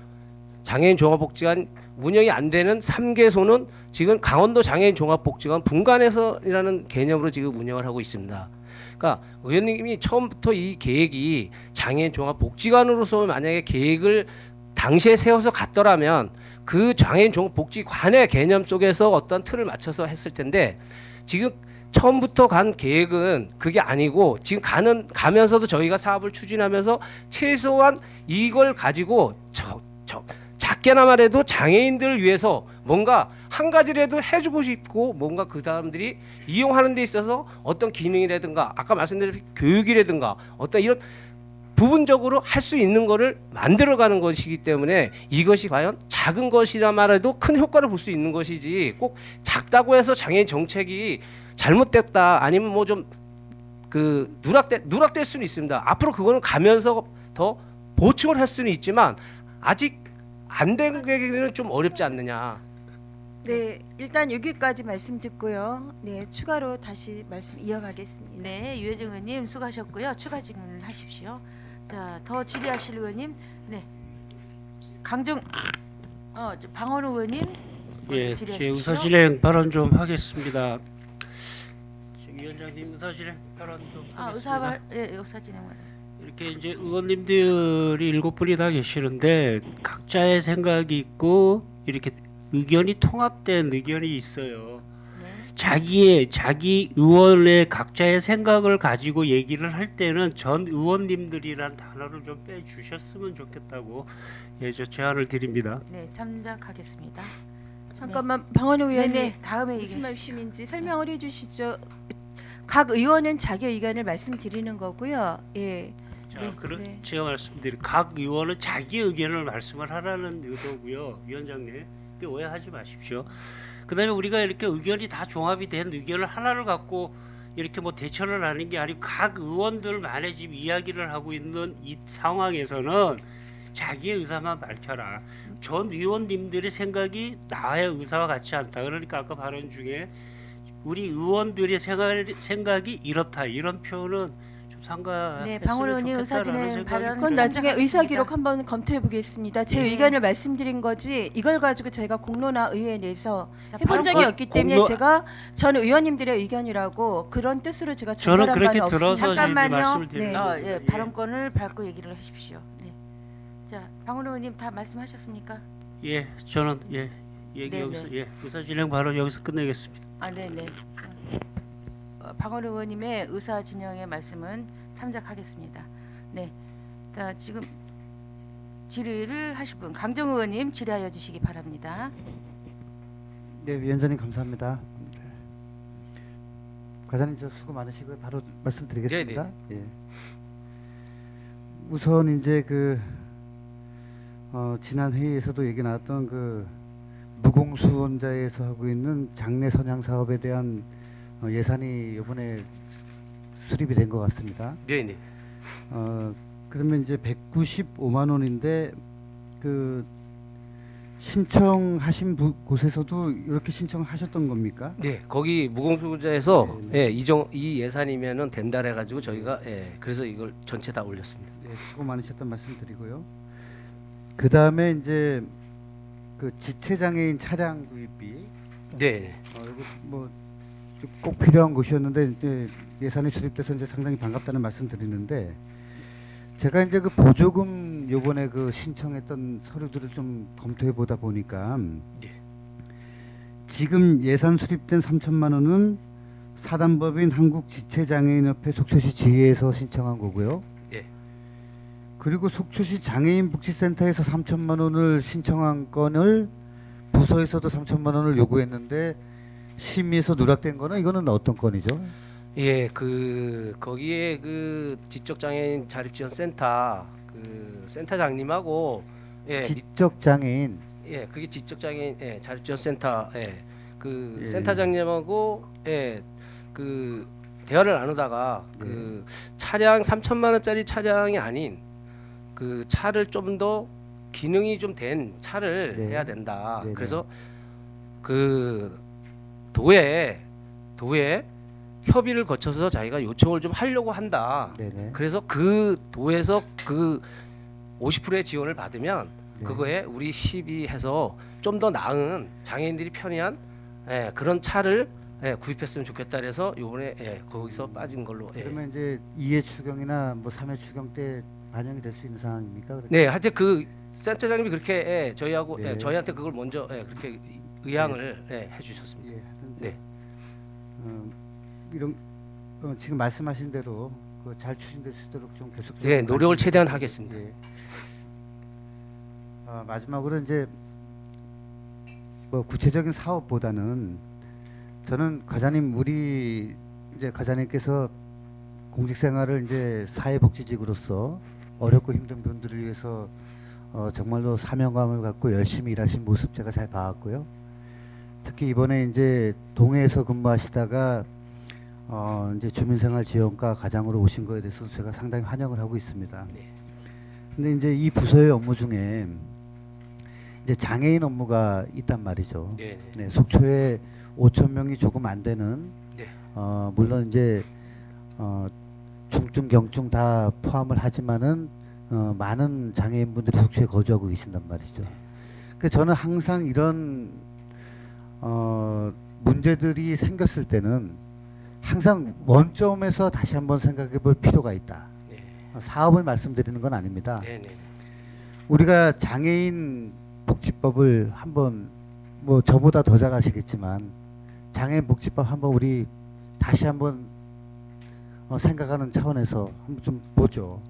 장애인 종합복지관 운영이 안 되는 3개소는 지금 강원도 장애인 종합복지관 분관해서라는 개념으로 지금 운영을 하고 있습니다. 그러니까 의원님이 처음부터 이 계획이 장애인 종합복지관으로서 만약에 계획을 당시에 세워서 갔더라면 그 장애인 종합복지관의 개념 속에서 어떤 틀을 맞춰서 했을 텐데 지금 처음부터 간 계획은 그게 아니고 지금 가면서도 저희가 사업을 추진하면서 최소한 이걸 가지고 작게나마라도 장애인들을 위해서 뭔가 한 가지라도 해주고 싶고 뭔가 그 사람들이 이용하는 데 있어서 어떤 기능이라든가 아까 말씀드린 교육이라든가 어떤 이런 부분적으로 할 수 있는 거를 만들어가는 것이기 때문에 이것이 과연 작은 것이라마라도 큰 효과를 볼 수 있는 것이지 꼭 작다고 해서 장애인 정책이 잘못됐다 아니면 뭐 좀 그 누락될 수는 있습니다. 앞으로 그거는 가면서 더 보충을 할 수는 있지만 아직 안 된 계기는 좀 어렵지 않느냐. 네, 일단 여기까지 말씀 듣고요. 네, 추가로 다시 말씀 이어가겠습니다. 네, 유혜정 의원님 수고하셨고요. 추가 질문을 하십시오. 자, 더 질의하실 의원님, 네, 방원우 의원님, 예, 질의하십시오. 제 의사진행 발언 좀 하겠습니다. 위원장님 의사진행 발언 좀 하겠습니다. 의사 진행을. 이렇게 이제 의원님들이 7분이 다 계시는데 각자의 생각이 있고 이렇게 의견이 통합된 의견이 있어요. 네. 자기 의원의 각자의 생각을 가지고 얘기를 할 때는 전 의원님들이란 단어를 좀 빼주셨으면 좋겠다고 저 제안을 드립니다. 네, 참작하겠습니다. 잠깐만 방원우 의원님 네, 다음에 무슨 얘기하십시오. 말씀인지 설명을 해주시죠. 각 의원은 자기 의견을 말씀드리는 거고요. 예. 자, 네, 네. 제가 말씀드린 각 의원은 자기 의견을 말씀을 하라는 의도고요, 위원장님. 오해하지 마십시오. 그다음에 우리가 이렇게 의견이 다 종합이 된 의견을 하나를 갖고 이렇게 뭐 대처를 하는 게 아니고 각 의원들만의 지금 이야기를 하고 있는 이 상황에서는 자기의 의사만 밝혀라. 전 의원님들의 생각이 나의 의사와 같지 않다. 그러니까 아까 발언 중에 우리 의원들의 생각이 이렇다 이런 표현은 좀 네, 방원 삼가했으면 의원님 의사 좋겠다라는 진행 생각이 발언 그건 들어요. 나중에 의사 기록 한번 검토해 보겠습니다. 제 네. 의견을 말씀드린 거지 이걸 가지고 저희가 공론화 의회에 내서 자, 해본 적이 발언권- 없기 때문에 공론- 제가 전 의원님들의 의견이라고 그런 뜻으로 제가 저는 전달한 그렇게 바는 들어서 없습니다. 잠깐만요. 말씀을 드리는 네. 겁니다. 예, 발언권을 밟고 얘기를 하십시오. 네. 자, 방원 의원님 다 말씀하셨습니까? 예, 저는 얘기 네, 여기서 네. 의사 진행 발언 여기서 끝내겠습니다. 아, 네, 네. 방원 의원님의 의사 진영의 말씀은 참작하겠습니다. 네. 자, 지금 질의를 하실 분 강정 의원님 질의하여 주시기 바랍니다. 네, 위원장님 감사합니다. 과장님 저 수고 많으시고요. 바로 말씀드리겠습니다. 예. 우선 이제 지난 회의에서도 얘기 나왔던 무공수원자에서 하고 있는 장래 선양 사업에 대한 예산이 이번에 수립이 된 것 같습니다. 네. 그러면 이제 195만 원인데 신청하신 곳에서도 이렇게 신청하셨던 겁니까? 네, 거기 무공수자에서 네, 이 예산이면은 된다 해가지고 저희가 그래서 이걸 전체 다 올렸습니다. 네, 수고 많으셨던 말씀 드리고요. 그 다음에 이제 지체장애인 차량 구입비 네. 이거 뭐꼭 필요한 것이었는데 이제 예산이 수립돼서 이제 상당히 반갑다는 말씀 드리는데 제가 이제 그 보조금 요번에 그 신청했던 서류들을 좀 검토해 보다 보니까 예. 지금 예산 수립된 3천만 원은 사단법인 한국지체장애인협회 속초시 지회에서 신청한 거고요. 예. 그리고 속초시 장애인 복지센터에서 3천만 원을 신청한 건을 부서에서도 3천만 원을 요구했는데 심의에서 누락된 거는 이거는 어떤 건이죠? 예, 그 거기에 그 지적장애인 자립지원센터 그 센터장님하고 예, 지적 장애인 예, 그게 지적장애인 자립지원센터 그 예. 센터장님하고 그 대화를 나누다가 그 차량 3천만 원짜리 차량이 아닌 그 차를 좀 더 기능이 좀 된 차를 네. 해야 된다. 네네. 그래서 그 도에 협의를 거쳐서 자기가 요청을 좀 하려고 한다. 네네. 그래서 그 도에서 그 50%의 지원을 받으면 네. 그거에 우리 시비해서 좀 더 나은 장애인들이 편리한 그런 차를 구입했으면 좋겠다 그래서 요번에 거기서 빠진 걸로. 그러면 이제 2회 추경이나 뭐 3회 추경 때 반영이 될 수 있는 상황입니까? 그렇게? 네, 하여튼 그 센터장님이 그렇게 저희하고 네. 저희한테 그걸 먼저 그렇게 의향을 해주셨습니다. 예, 하여튼 네. 이런 지금 말씀하신 대로 잘 추진될 수 있도록 좀 계속 네, 노력을 최대한 하겠습니다. 예. 마지막으로 이제 뭐 구체적인 사업보다는 저는 과장님 우리 이제 과장님께서 공직 생활을 이제 사회복지직으로서 어렵고 힘든 분들을 위해서 정말로 사명감을 갖고 열심히 일하신 모습 제가 잘 봐왔고요. 특히 이번에 이제 동해에서 근무하시다가 이제 주민생활지원과 과장으로 오신 거에 대해서 제가 상당히 환영을 하고 있습니다. 네. 근데 이제 이 부서의 업무 중에 이제 장애인 업무가 있단 말이죠. 네, 네, 속초에 5천 명이 조금 안 되는 네. 물론 이제 중증 경증 다 포함을 하지만은 많은 장애인분들이 속초에 거주하고 계신단 말이죠. 그 저는 항상 이런 문제들이 생겼을 때는 항상 원점에서 다시 한번 생각해 볼 필요가 있다. 네. 사업을 말씀드리는 건 아닙니다. 네, 네. 우리가 장애인 복지법을 한번 뭐 저보다 더 잘 아시겠지만 장애인 복지법 한번 우리 다시 한번 생각하는 차원에서 한번 좀 보죠.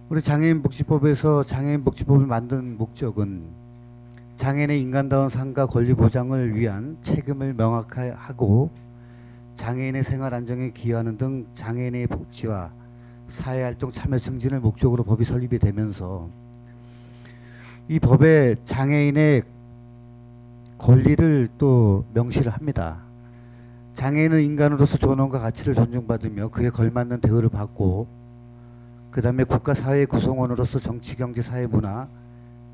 우리 장애인 복지법에서 장애인 복지법을 만든 목적은 장애인의 인간다운 삶과 권리 보장을 위한 책임을 명확하고 장애인의 생활 안정에 기여하는 등 장애인의 복지와 사회활동 참여 증진을 목적으로 법이 설립이 되면서 이 법에 장애인의 권리를 또 명시를 합니다. 장애인은 인간으로서 존엄과 가치를 존중받으며 그에 걸맞는 대우를 받고 그 다음에 국가 사회의 구성원으로서 정치, 경제, 사회, 문화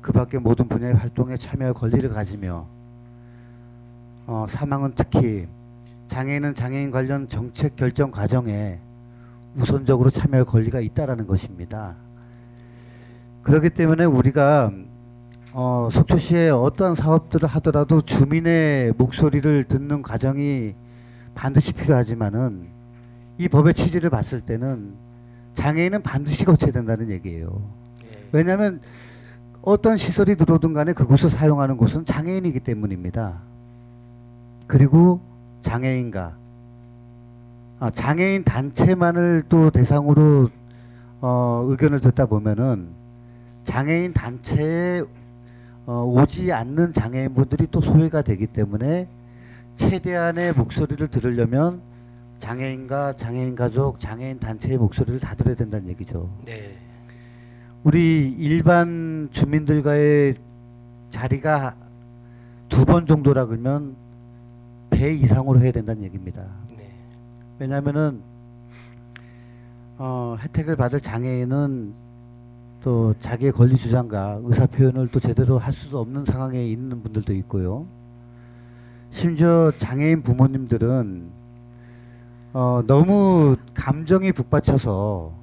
그 밖의 모든 분야의 활동에 참여할 권리를 가지며 사망은 특히 장애인은 장애인 관련 정책 결정 과정에 우선적으로 참여할 권리가 있다라는 것입니다. 그렇기 때문에 우리가 속초시에 어떠한 사업들을 하더라도 주민의 목소리를 듣는 과정이 반드시 필요하지만은 이 법의 취지를 봤을 때는 장애인은 반드시 거쳐야 된다는 얘기예요. 예. 왜냐하면 어떤 시설이 들어오든 간에 그곳을 사용하는 곳은 장애인이기 때문입니다. 그리고 장애인과 장애인 단체만을 또 대상으로 의견을 듣다 보면은 장애인 단체에 오지 않는 장애인분들이 또 소외가 되기 때문에 최대한의 목소리를 들으려면 장애인과 장애인 가족, 장애인 단체의 목소리를 다 들어야 된다는 얘기죠. 네. 우리 일반 주민들과의 자리가 2번 정도라 그러면 배 이상으로 해야 된다는 얘기입니다. 네. 왜냐하면은 혜택을 받을 장애인은 또 자기의 권리 주장과 의사 표현을 또 제대로 할 수도 없는 상황에 있는 분들도 있고요. 심지어 장애인 부모님들은 너무 감정이 북받쳐서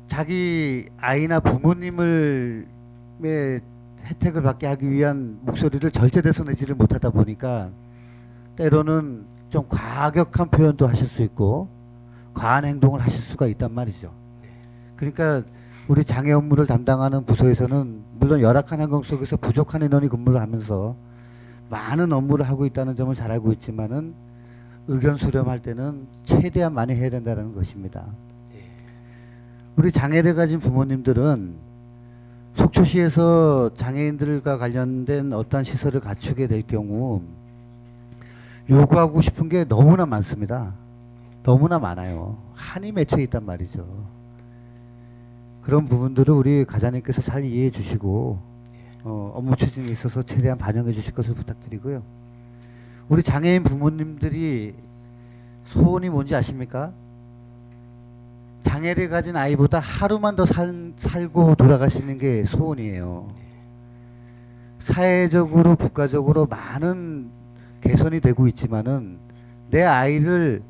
자기 아이나 부모님을 혜택을 받게 하기 위한 목소리를 절제돼서 내지를 못하다 보니까 때로는 좀 과격한 표현도 하실 수 있고 과한 행동을 하실 수가 있단 말이죠. 그러니까 우리 장애 업무를 담당하는 부서에서는 물론 열악한 환경 속에서 부족한 인원이 근무를 하면서 많은 업무를 하고 있다는 점을 잘 알고 있지만은 의견 수렴할 때는 최대한 많이 해야 된다는 것입니다. 우리 장애를 가진 부모님들은 속초시에서 장애인들과 관련된 어떠한 시설을 갖추게 될 경우 요구하고 싶은 게 너무나 많습니다. 너무나 많아요. 한이 맺혀 있단 말이죠. 그런 부분들을 우리 가장님께서 잘 이해해 주시고 업무 추진에 있어서 최대한 반영해 주실 것을 부탁드리고요. 우리 장애인 부모님들이 소원이 뭔지 아십니까? 장애를 가진 아이보다 하루만 더 살고 돌아가시는 게 소원이에요. 사회적으로 국가적으로 많은 개선이 되고 있지만은 내 아이를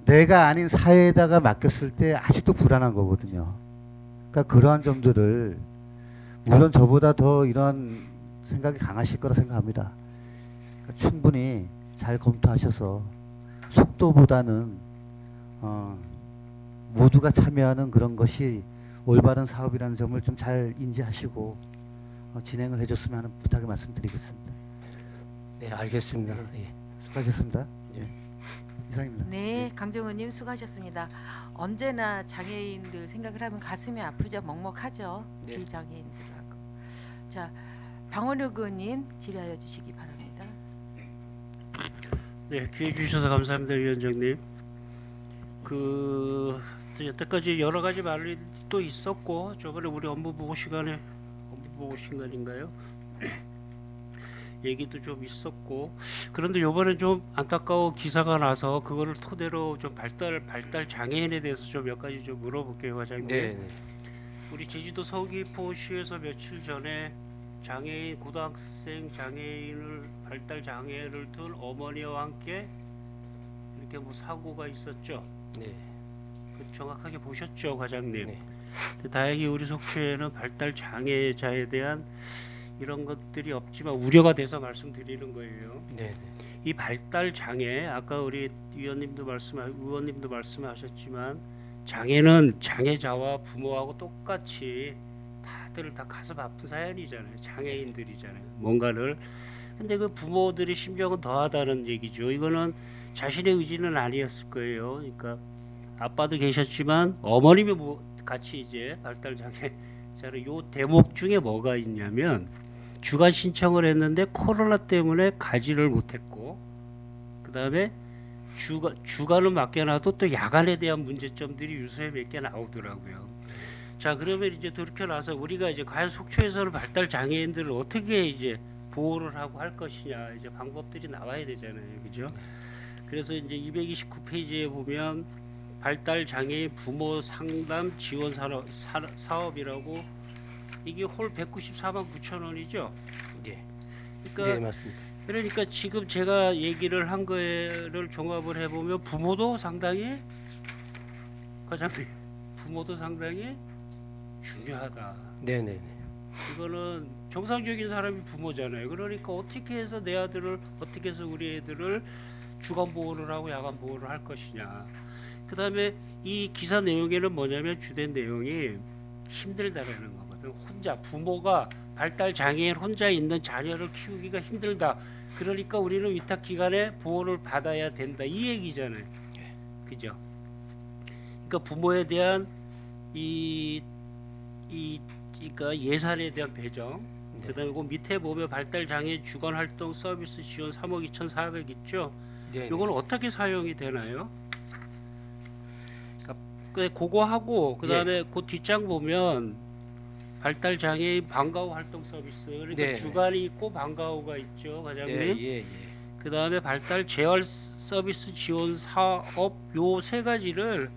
내가 아닌 사회에다가 맡겼을 때 아직도 불안한 거거든요. 그러니까 그러한 점들을 물론 저보다 더 이런 생각이 강하실 거라 생각합니다. 그러니까 충분히 잘 검토하셔서 속도보다는 모두가 참여하는 그런 것이 올바른 사업이라는 점을 좀 잘 인지하시고 진행을 해줬으면 하는 부탁을 말씀드리겠습니다. 네, 알겠습니다. 예. 수고하셨습니다. 이상입니다. 네, 강정은님 수고하셨습니다. 언제나 장애인들 생각을 하면 가슴이 아프죠, 먹먹하죠. 네. 비장애인들하고. 자, 방원혁 의원님 질의하여 주시기 바랍니다. 네, 기회 주셔서 감사합니다, 위원장님. 여태까지 여러 가지 말이 또 있었고 저번에 우리 업무 보고 시간인가요? 얘기도 좀 있었고 그런데 요번에 좀 안타까운 기사가 나서 그거를 토대로 좀 발달 장애인에 대해서 좀 몇 가지 좀 물어볼게요, 과장님. 네. 우리 제주도 서귀포시에서 며칠 전에 장애인 고등학생 장애인을 발달 장애를 둔 어머니와 함께 이렇게 뭐 사고가 있었죠. 네. 그 정확하게 보셨죠, 과장님? 네. 다행히 우리 속초에는 발달 장애자에 대한 이런 것들이 없지만 우려가 돼서 말씀드리는 거예요. 네. 이 발달 장애 아까 우리 의원님도 말씀하셨지만 장애는 장애자와 부모하고 똑같이 다들 다 가슴 아픈 사연이잖아요. 장애인들이잖아요. 뭔가를 근데 그 부모들의 심정은 더하다는 얘기죠. 이거는 자신의 의지는 아니었을 거예요. 그러니까 아빠도 계셨지만 어머님이 같이 이제 발달 장애자를 요 대목 중에 뭐가 있냐면 주간 신청을 했는데 코로나 때문에 가지를 못했고 그 다음에 주간은 맡겨놔도 또 야간에 대한 문제점들이 유서에 몇 개 나오더라고요. 자 그러면 이제 돌이켜 나서 우리가 이제 과연 속초에서는 발달 장애인들을 어떻게 이제 보호를 하고 할 것이냐 이제 방법들이 나와야 되잖아요, 그죠? 그래서 이제 229페이지에 보면 발달 장애인 부모 상담 지원 사업이라고 이게 홀 194만 9천 원이죠. 네. 그러니까 네, 맞습니다. 그러니까 지금 제가 얘기를 한 거를 종합을 해보면 부모도 상당히 과장님 부모도 상당히 중요하다. 네, 네. 이거는 정상적인 사람이 부모잖아요. 그러니까 어떻게 해서 내 아들을 어떻게 해서 우리 애들을 주간 보호를 하고 야간 보호를 할 것이냐. 그 다음에 이 기사 내용에는 뭐냐면 주된 내용이 힘들다라는 거거든. 혼자 부모가 발달 장애인 혼자 있는 자녀를 키우기가 힘들다. 그러니까 우리는 위탁 기관에 보호를 받아야 된다. 이 얘기잖아요. 그죠? 그러니까 부모에 대한 그러니까 예산에 대한 배정. 네. 그다음에 그 밑에 보면 발달 장애 주간 활동 서비스 지원 3억 2,400 있죠. 네. 이건 어떻게 사용이 되나요? 그거 하고 그다음에 그 뒷장 보면 발달 장애인 방과후 활동 서비스 그러니까 네. 주간이 있고 방과후가 있죠, 과장님. 네, 예. 그다음에 발달 재활 서비스 지원 사업 요 세 가지를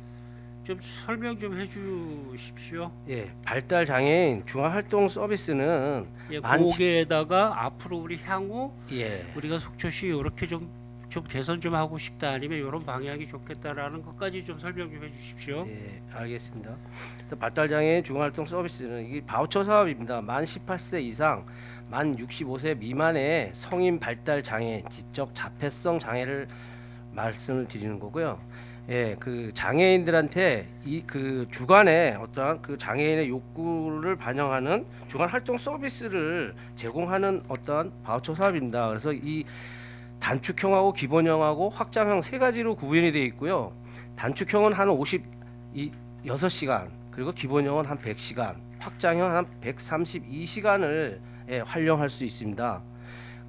좀 설명 좀 해주십시오. 예. 발달 장애인 중앙 활동 서비스는 예, 많지- 거기에다가 앞으로 우리 향후 예. 우리가 속초시 이렇게 좀 좀 개선 좀 하고 싶다 아니면 이런 방향이 좋겠다라는 것까지 좀 설명 좀 해주십시오. 네, 알겠습니다. 그래서 발달장애인 중앙활동 서비스는 이게 바우처 사업입니다. 만 18세 이상, 만 65세 미만의 성인 발달 장애, 지적 자폐성 장애를 말씀을 드리는 거고요. 예, 그 장애인들한테 이 그 주간에 어떠한 그 장애인의 욕구를 반영하는 주간 활동 서비스를 제공하는 어떠한 바우처 사업입니다. 그래서 이 단축형하고 기본형하고 확장형 세 가지로 구분이 되어 있고요. 단축형은 한 56시간, 그리고 기본형은 한 100시간, 확장형 한 132시간을 활용할 수 있습니다.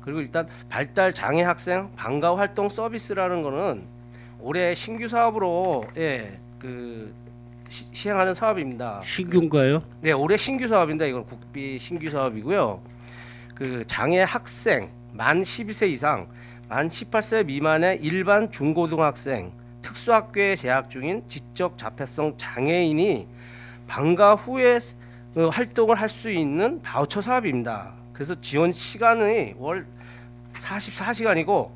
그리고 일단 발달 장애 학생 방과 활동 서비스라는 거는 올해 신규 사업으로 시행하는 사업입니다. 신규인가요? 네, 올해 신규 사업입니다. 이건 국비 신규 사업이고요. 그 장애 학생 만 12세 이상, 만 18세 미만의 일반 중고등학생, 특수학교에 재학 중인 지적 자폐성 장애인이 방과 후에 활동을 할 수 있는 바우처 사업입니다. 그래서 지원 시간이 월 44시간이고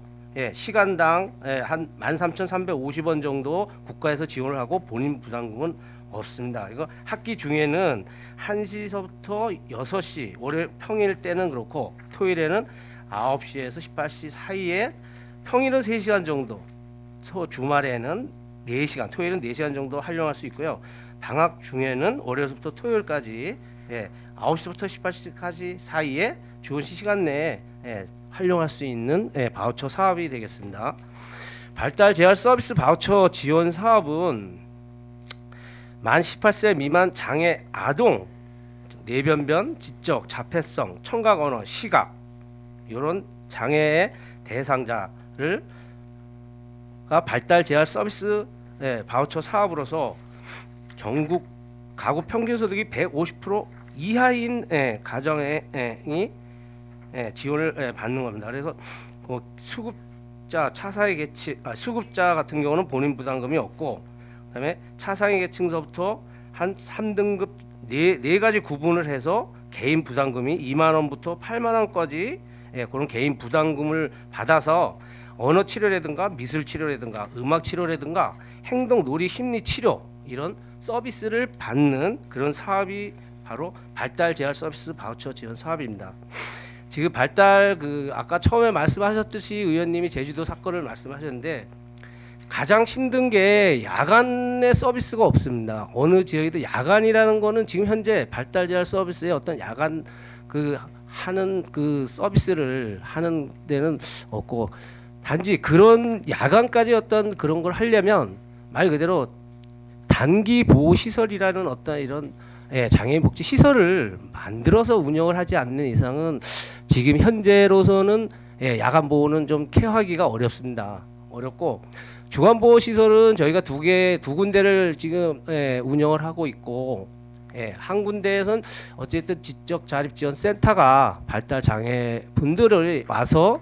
시간당 한 13,350원 정도 국가에서 지원을 하고 본인 부담금은 없습니다. 이거 학기 중에는 1시서부터 6시, 월요일 평일 때는 그렇고 토요일에는 9시에서 18시 사이에 평일은 3시간 정도, 주말에는 4시간, 토요일은 4시간 정도 활용할 수 있고요. 방학 중에는 월요일부터 토요일까지 9시부터 18시까지 사이에 주어진 시간 내에 활용할 수 있는 바우처 사업이 되겠습니다. 발달 재활 서비스 바우처 지원 사업은 만 18세 미만 장애 아동, 뇌변변, 지적, 자폐성, 청각 언어, 시각 이런 장애의 대상자를 발달 재활 서비스 바우처 사업으로서 전국 가구 평균 소득이 150% 이하인 가정이 지원을 받는 겁니다. 그래서 그 수급자 차상위 계층, 수급자 같은 경우는 본인 부담금이 없고, 그다음에 차상위 계층서부터 한 3등급 네 가지 구분을 해서 개인 부담금이 2만 원부터 8만 원까지 그런 개인 부담금을 받아서 언어 치료라든가 미술 치료라든가 음악 치료라든가 행동 놀이 심리 치료 이런 서비스를 받는 그런 사업이 바로 발달 재활 서비스 바우처 지원 사업입니다. 지금 발달 아까 처음에 말씀하셨듯이 의원님이 제주도 사건을 말씀하셨는데 가장 힘든 게 야간의 서비스가 없습니다. 어느 지역에도 야간이라는 거는 지금 현재 발달 재활 서비스의 어떤 야간 하는 서비스를 하는 데는 없고, 단지 그런 야간까지 어떤 그런 걸 하려면 말 그대로 단기 보호 시설이라는 어떤 이런 장애인 복지 시설을 만들어서 운영을 하지 않는 이상은 지금 현재로서는 야간 보호는 좀 케어하기가 어렵습니다. 어렵고, 주간 보호 시설은 저희가 두 군데를 지금 운영을 하고 있고, 한 군데에선 어쨌든 지적 자립 지원 센터가 발달 장애 분들을 와서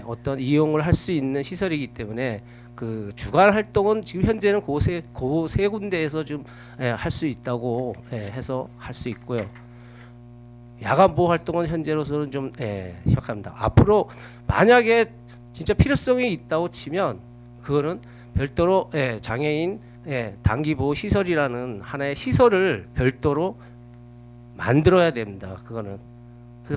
어떤 이용을 할 수 있는 시설이기 때문에 그 주간 활동은 지금 현재는 그 세 군데에서 좀 할 수 있다고 해서 할 수 있고요. 야간 보호 활동은 현재로서는 좀 희박합니다. 앞으로 만약에 진짜 필요성이 있다고 치면 그거는 별도로 장애인 단기 보호 시설이라는 하나의 시설을 별도로 만들어야 됩니다. 그래서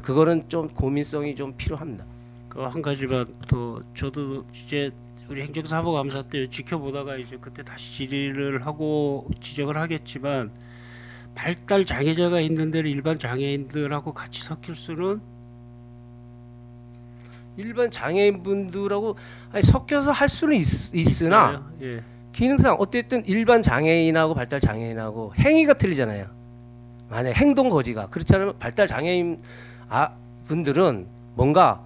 그거는 좀 고민성이 좀 필요합니다. 그 한 가지만 더, 저도 이제 우리 행정사무감사 때 지켜보다가 이제 그때 다시 질의를 하고 지적을 하겠지만, 발달 장애자가 있는 데는 일반 장애인들하고 같이 섞일 수는 일반 장애인분들하고 섞여서 할 수는 있으나 있어요. 기능상 어쨌든 일반 장애인하고 발달 장애인하고 행위가 틀리잖아요. 만약 행동 거지가 그렇지 않으면 발달 장애인 분들은 뭔가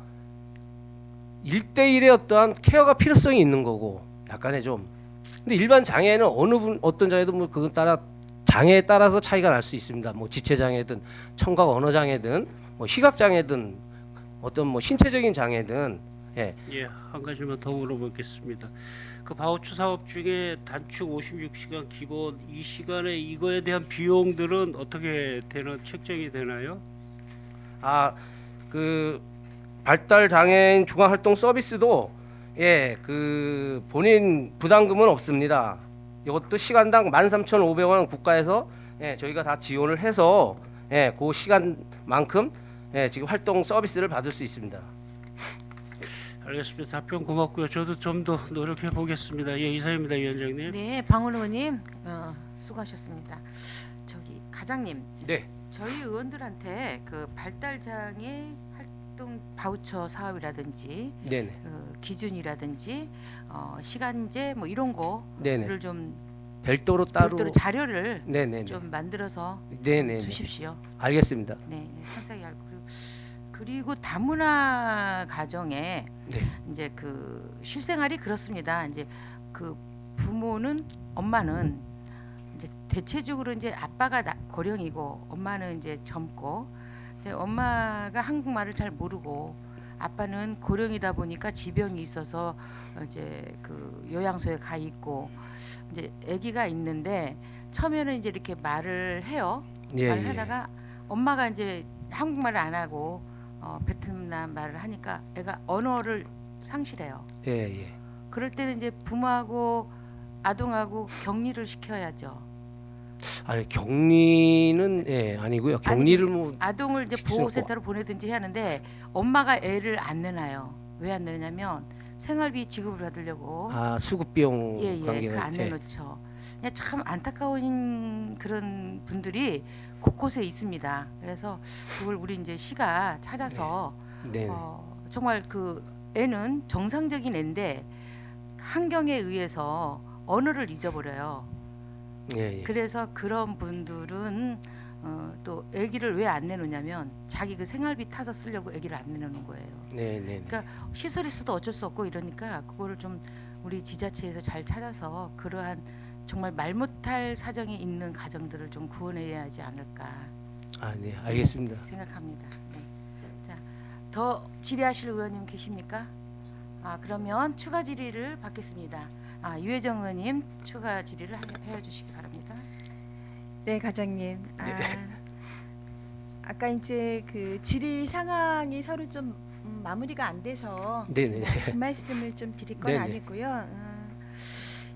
1대1의 어떠한 케어가 필요성이 있는 거고, 약간의 좀. 근데 일반 장애는 어떤 장애도 뭐 그건 따라 장애에 따라서 차이가 날 수 있습니다. 뭐 지체 장애든 청각 언어 장애든 뭐 시각 장애든 어떤 뭐 신체적인 장애든. 한 가지만 더 물어보겠습니다. 그 바우처 사업 중에 단축 56시간 기본 이 시간에 이거에 대한 비용들은 어떻게 책정이 되나요? 그 발달 장애인 중앙 활동 서비스도 예, 그 본인 부담금은 없습니다. 이것도 시간당 13,500원 국가에서 예, 저희가 다 지원을 해서 예, 그 시간만큼 예, 지금 활동 서비스를 받을 수 있습니다. 알겠습니다. 답변 고맙고요. 저도 좀 더 노력해 보겠습니다. 예, 이상입니다, 위원장님. 네, 방원 의원님 수고하셨습니다. 저기 과장님, 네, 저희 의원들한테 그 발달장애 활동 바우처 사업이라든지 네네, 기준이라든지 시간제 뭐 이런 거를 네네. 좀 별도로 따로, 별도로 자료를 네네네, 좀 만들어서 네네, 주십시오. 알겠습니다. 네, 네, 상세하게 알고 그리고 다문화 가정에 네, 이제 그 실생활이 그렇습니다. 이제 그 부모는 엄마는 이제 대체적으로 이제 아빠가 고령이고 엄마는 이제 젊고 근데 엄마가 한국말을 잘 모르고 아빠는 고령이다 보니까 지병이 있어서 이제 그 요양소에 가 있고 이제 아기가 있는데 처음에는 이제 이렇게 말을 해요. 예, 말을 예. 하다가 엄마가 이제 한국말을 안 하고 베트남 말을 하니까 애가 언어를 상실해요. 예, 예. 그럴 때는 이제 부모하고 아동하고 격리를 시켜야죠. 아니 격리는 예, 아니고요. 격리를 뭐 아동을 이제 시킬 보호센터로 보내든지 해야 하는데 엄마가 애를 안 내놔요. 왜 안 내냐면 생활비 지급을 받으려고 수급 비용 예예 관계가 그 안 내놓죠. 그냥 참 안타까운 그런 분들이 곳곳에 있습니다. 그래서 그걸 우리 이제 시가 찾아서 네, 정말 그 애는 정상적인 애인데 환경에 의해서 언어를 잊어버려요. 예, 예. 그래서 그런 분들은 또 아기를 왜 안 내놓냐면 자기 그 생활비 타서 쓰려고 아기를 안 내놓는 거예요. 네, 네. 그러니까 시설에서도 어쩔 수 없고 이러니까 그거를 좀 우리 지자체에서 잘 찾아서 그러한 정말 말 못할 사정이 있는 가정들을 좀 구원해야 하지 않을까 네, 알겠습니다. 생각합니다. 네. 자, 더 질의하실 의원님 계십니까? 그러면 추가 질의를 받겠습니다. 유혜정 의원님 추가 질의를 해주시기 바랍니다. 네, 과장님. 아까 이제 그 질의 상황이 서로 좀 마무리가 안 돼서 네, 네. 그 말씀을 좀 드릴 건 네네. 아니고요.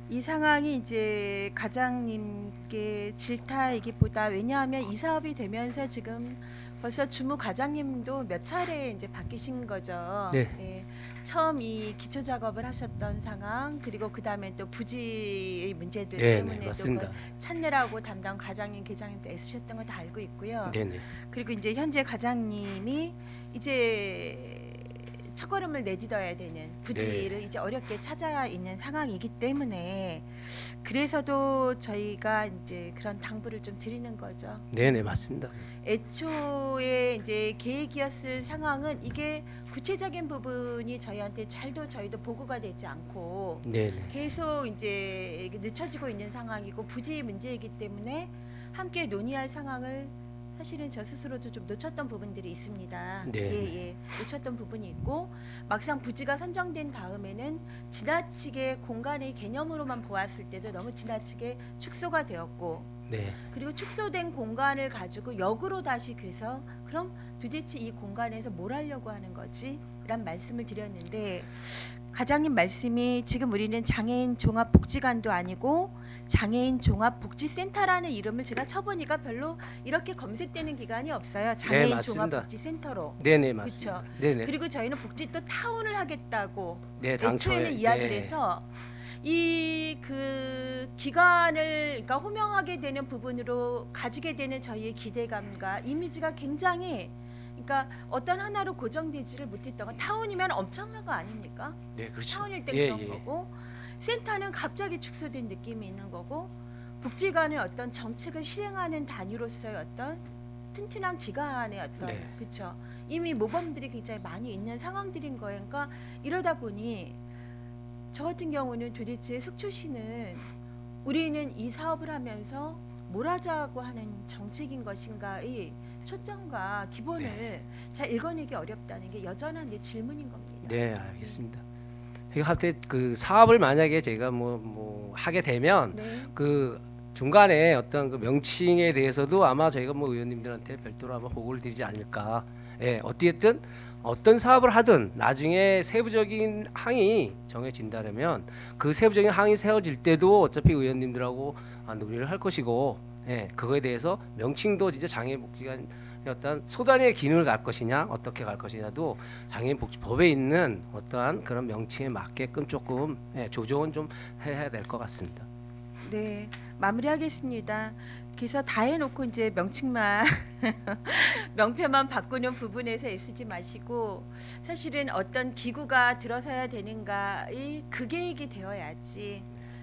이 상황이 이제 과장님께 질타이기보다 왜냐하면 이 사업이 되면서 지금 벌써 주무 과장님도 몇 차례 이제 바뀌신 거죠. 네. 예, 처음 이 기초 작업을 하셨던 상황 그리고 그 다음에 또 부지의 문제들 네, 때문에 네, 또 맞습니다. 찾느라고 담당 과장님, 계장님도 애쓰셨던 거 다 알고 있고요. 네, 네. 그리고 이제 현재 과장님이 이제 첫걸음을 내딛어야 되는 부지를 이제 어렵게 찾아 있는 상황이기 때문에 그래서도 저희가 이제 그런 당부를 좀 드리는 거죠. 네, 네, 맞습니다. 애초에 이제 계획이었을 상황은 이게 구체적인 부분이 저희한테 저희도 보고가 되지 않고 네, 네. 계속 이제 이게 늦춰지고 있는 상황이고 부지 문제이기 때문에 함께 논의할 상황을 사실은 저 스스로도 좀 놓쳤던 부분들이 있습니다. 네. 예, 놓쳤던 부분이 있고 막상 부지가 선정된 다음에는 지나치게 공간의 개념으로만 보았을 때도 너무 지나치게 축소가 되었고 네. 그리고 축소된 공간을 가지고 역으로 다시 그래서 그럼 도대체 이 공간에서 뭘 하려고 하는 거지? 라는 말씀을 드렸는데 과장님 말씀이 지금 우리는 장애인 종합복지관도 아니고 장애인 종합복지센터라는 이름을 제가 쳐보니까 별로 이렇게 검색되는 기관이 없어요. 장애인 맞습니다. 종합복지센터로. 네, 네, 맞습니다. 그렇죠. 네, 네. 그리고 저희는 복지 또 타운을 하겠다고 네, 애초에는 이야기를 해서 이 그 기관을 그러니까 호명하게 되는 부분으로 가지게 되는 저희의 기대감과 이미지가 굉장히 그러니까 어떤 하나로 고정되지를 못했던 건 타운이면 엄청난 거 아닙니까? 네, 그렇죠. 타운일 때 예, 그런 예. 거고 센터는 갑자기 축소된 느낌이 있는 거고 복지관은 어떤 정책을 실행하는 단위로서의 어떤 튼튼한 기관의 어떤 네. 그렇죠. 이미 모범들이 굉장히 많이 있는 상황들인 거예요. 그러니까 이러다 보니 저 같은 경우는 도대체 속초시는 우리는 이 사업을 하면서 뭘 하자고 하는 정책인 것인가의 초점과 기본을 잘 읽어내기 어렵다는 게 여전한 내 질문인 겁니다. 네, 알겠습니다. 합때 그 사업을 만약에 제가 뭐 하게 되면 네. 그 중간에 어떤 그 명칭에 대해서도 아마 저희가 뭐 의원님들한테 별도로 아마 보고를 드리지 않을까. 예, 어찌됐든 어떤 사업을 하든 나중에 세부적인 항이 정해진다면 그 세부적인 항이 세워질 때도 어차피 의원님들하고 논의를 할 것이고, 예, 그거에 대해서 명칭도 진짜 장애인복지관의 어떤 소단의 기능을 갈 것이냐 어떻게 갈 것이냐도 장애인복지법에 있는 어떠한 그런 명칭에 맞게끔 조금 조정은 좀 해야 될 것 같습니다. 네, 마무리하겠습니다. 그래서 다 해놓고 이제 명칭만 명패만 바꾸는 부분에서 애쓰지 마시고 사실은 어떤 기구가 들어서야 되는가의 그 계획이 되어야지.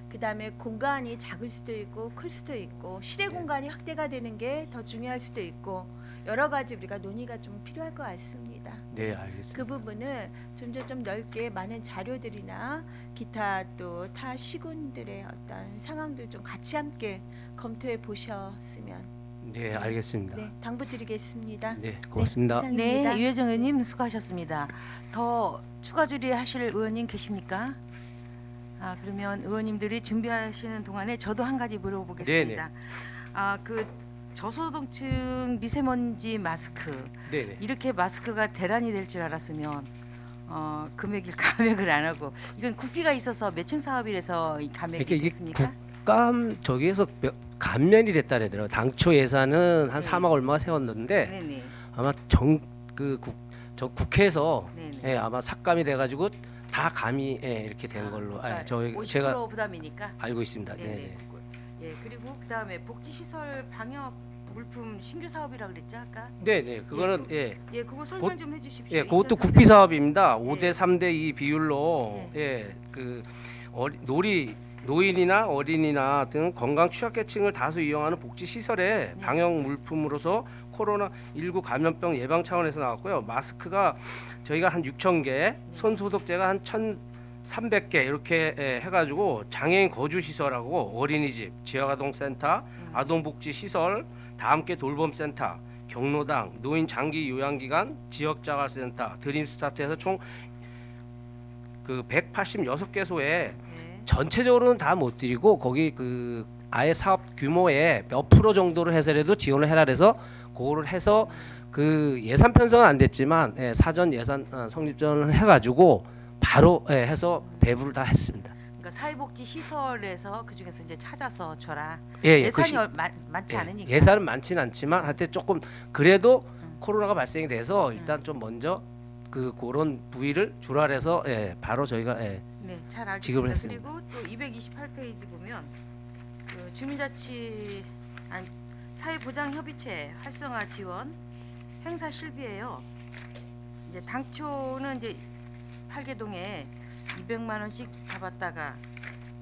그 다음에 공간이 작을 수도 있고 클 수도 있고 실외 공간이 확대가 되는 게 더 중요할 수도 있고 여러 가지 우리가 논의가 좀 필요할 것 같습니다. 네, 알겠습니다. 그 부분을 좀 넓게 많은 자료들이나 기타 또 타 시군들의 어떤 상황들 좀 같이 함께 검토해 보셨으면 네, 알겠습니다. 네, 당부드리겠습니다. 네, 고맙습니다. 네, 네, 이상입니다. 유혜정 의원님 수고하셨습니다. 더 추가 질의하실 의원님 계십니까? 그러면 의원님들이 준비하시는 동안에 저도 한 가지 물어보겠습니다. 그 저소득층 미세먼지 마스크 네, 네. 이렇게 마스크가 대란이 될 줄 알았으면 금액이 감액을 안 하고 이건 국비가 있어서 매칭 사업이라서 이 감액이 그러니까 이게 됐습니까? 저기에서 감면이 됐다 그러더라고요. 당초 예산은 한 네. 4억 얼마 세웠는데 네네. 아마 저 국회에서 네네. 아마 삭감이 돼가지고 다 감이 이렇게 된 걸로 그러니까 저희 50% 제가 부담이니까. 알고 있습니다. 네네. 네, 예, 그리고 그다음에 복지시설 방역 물품 신규 사업이라 그랬죠 아까? 네, 네. 그거는 예, 그거 설명 좀 해주십시오. 예, 그것도 2,300. 국비 사업입니다. 네. 5대 3대 2 비율로 그 노인이나 어린이나 등 건강 취약계층을 다수 이용하는 복지 시설의 방역 물품으로서 코로나19 감염병 예방 차원에서 나왔고요. 마스크가 저희가 한 6,000개, 손 소독제가 한 1,300개 이렇게 해가지고 장애인 거주 시설하고 어린이집, 지역아동센터, 아동복지시설, 다함께 돌봄센터, 경로당, 노인 장기 요양기관, 지역자활센터, 드림스타트에서 총 그 186개소에 네. 전체적으로는 다 못 드리고 거기 그 아예 사업 규모의 몇 프로 정도로 해서라도 지원을 해라 그래서 그거를 해서 그 예산 편성은 안 됐지만 사전 예산 성립전을 해가지고 바로 해서 배부를 다 했습니다. 그러니까 사회복지 시설에서 그 중에서 이제 찾아서 줘라. 예, 예산이 그 많지 않으니까. 예산은 많지는 않지만 하여튼 조금 그래도 코로나가 발생이 돼서 일단 좀 먼저 그런 부위를 조달해서 바로 저희가 네, 잘 지급을 알겠습니다. 했습니다. 그리고 또 228페이지 보면 그 주민자치 사회보장협의체 활성화 지원 행사 실비예요. 이제 당초는 이제 팔계동에 200만 원씩 잡았다가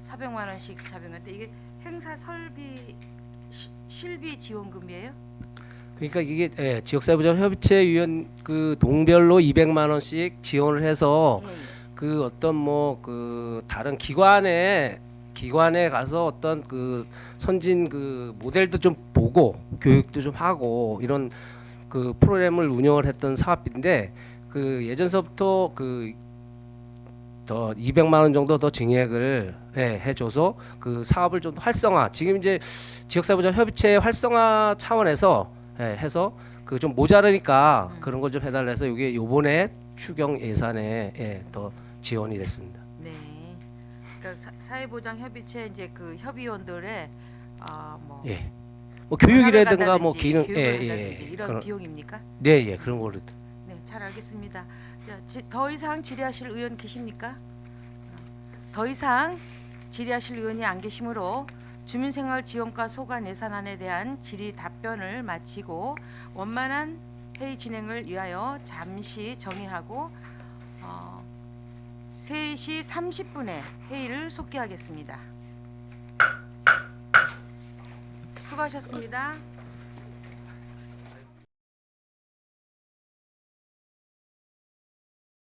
400만 원씩 잡은 건데 이게 행사 설비 실비 지원금이에요? 그러니까 이게 지역사회보장협의체 위원 그 동별로 200만 원씩 지원을 해서 예, 예. 그 어떤 뭐 그 다른 기관에 가서 어떤 그 선진 그 모델도 좀 보고 교육도 좀 하고 이런 그 프로그램을 운영을 했던 사업인데 그 예전서부터 그 더 200만 원 정도 더 증액을 해줘서 그 사업을 좀 활성화 지금 이제 지역사회보장협의체 활성화 차원에서 해서 그 좀 모자르니까 그런 걸 좀 해달라 해서 이게 요번에 추경 예산에 더 지원이 됐습니다. 네. 그러니까 사회보장협의체 이제 그 협의원들의 뭐 예. 뭐 교육이라든가 간다든지 뭐 기능 교육을 한다든지 이런 그런 비용입니까? 네, 그런 걸로 네, 잘 알겠습니다. 자, 더 이상 질의하실 의원 계십니까? 더 이상 질의하실 의원이 안 계시므로 주민생활지원과 소관 예산안에 대한 질의 답변을 마치고 원만한 회의 진행을 위하여 잠시 정의하고 3시 30분에 회의를 속기하겠습니다. 수고하셨습니다.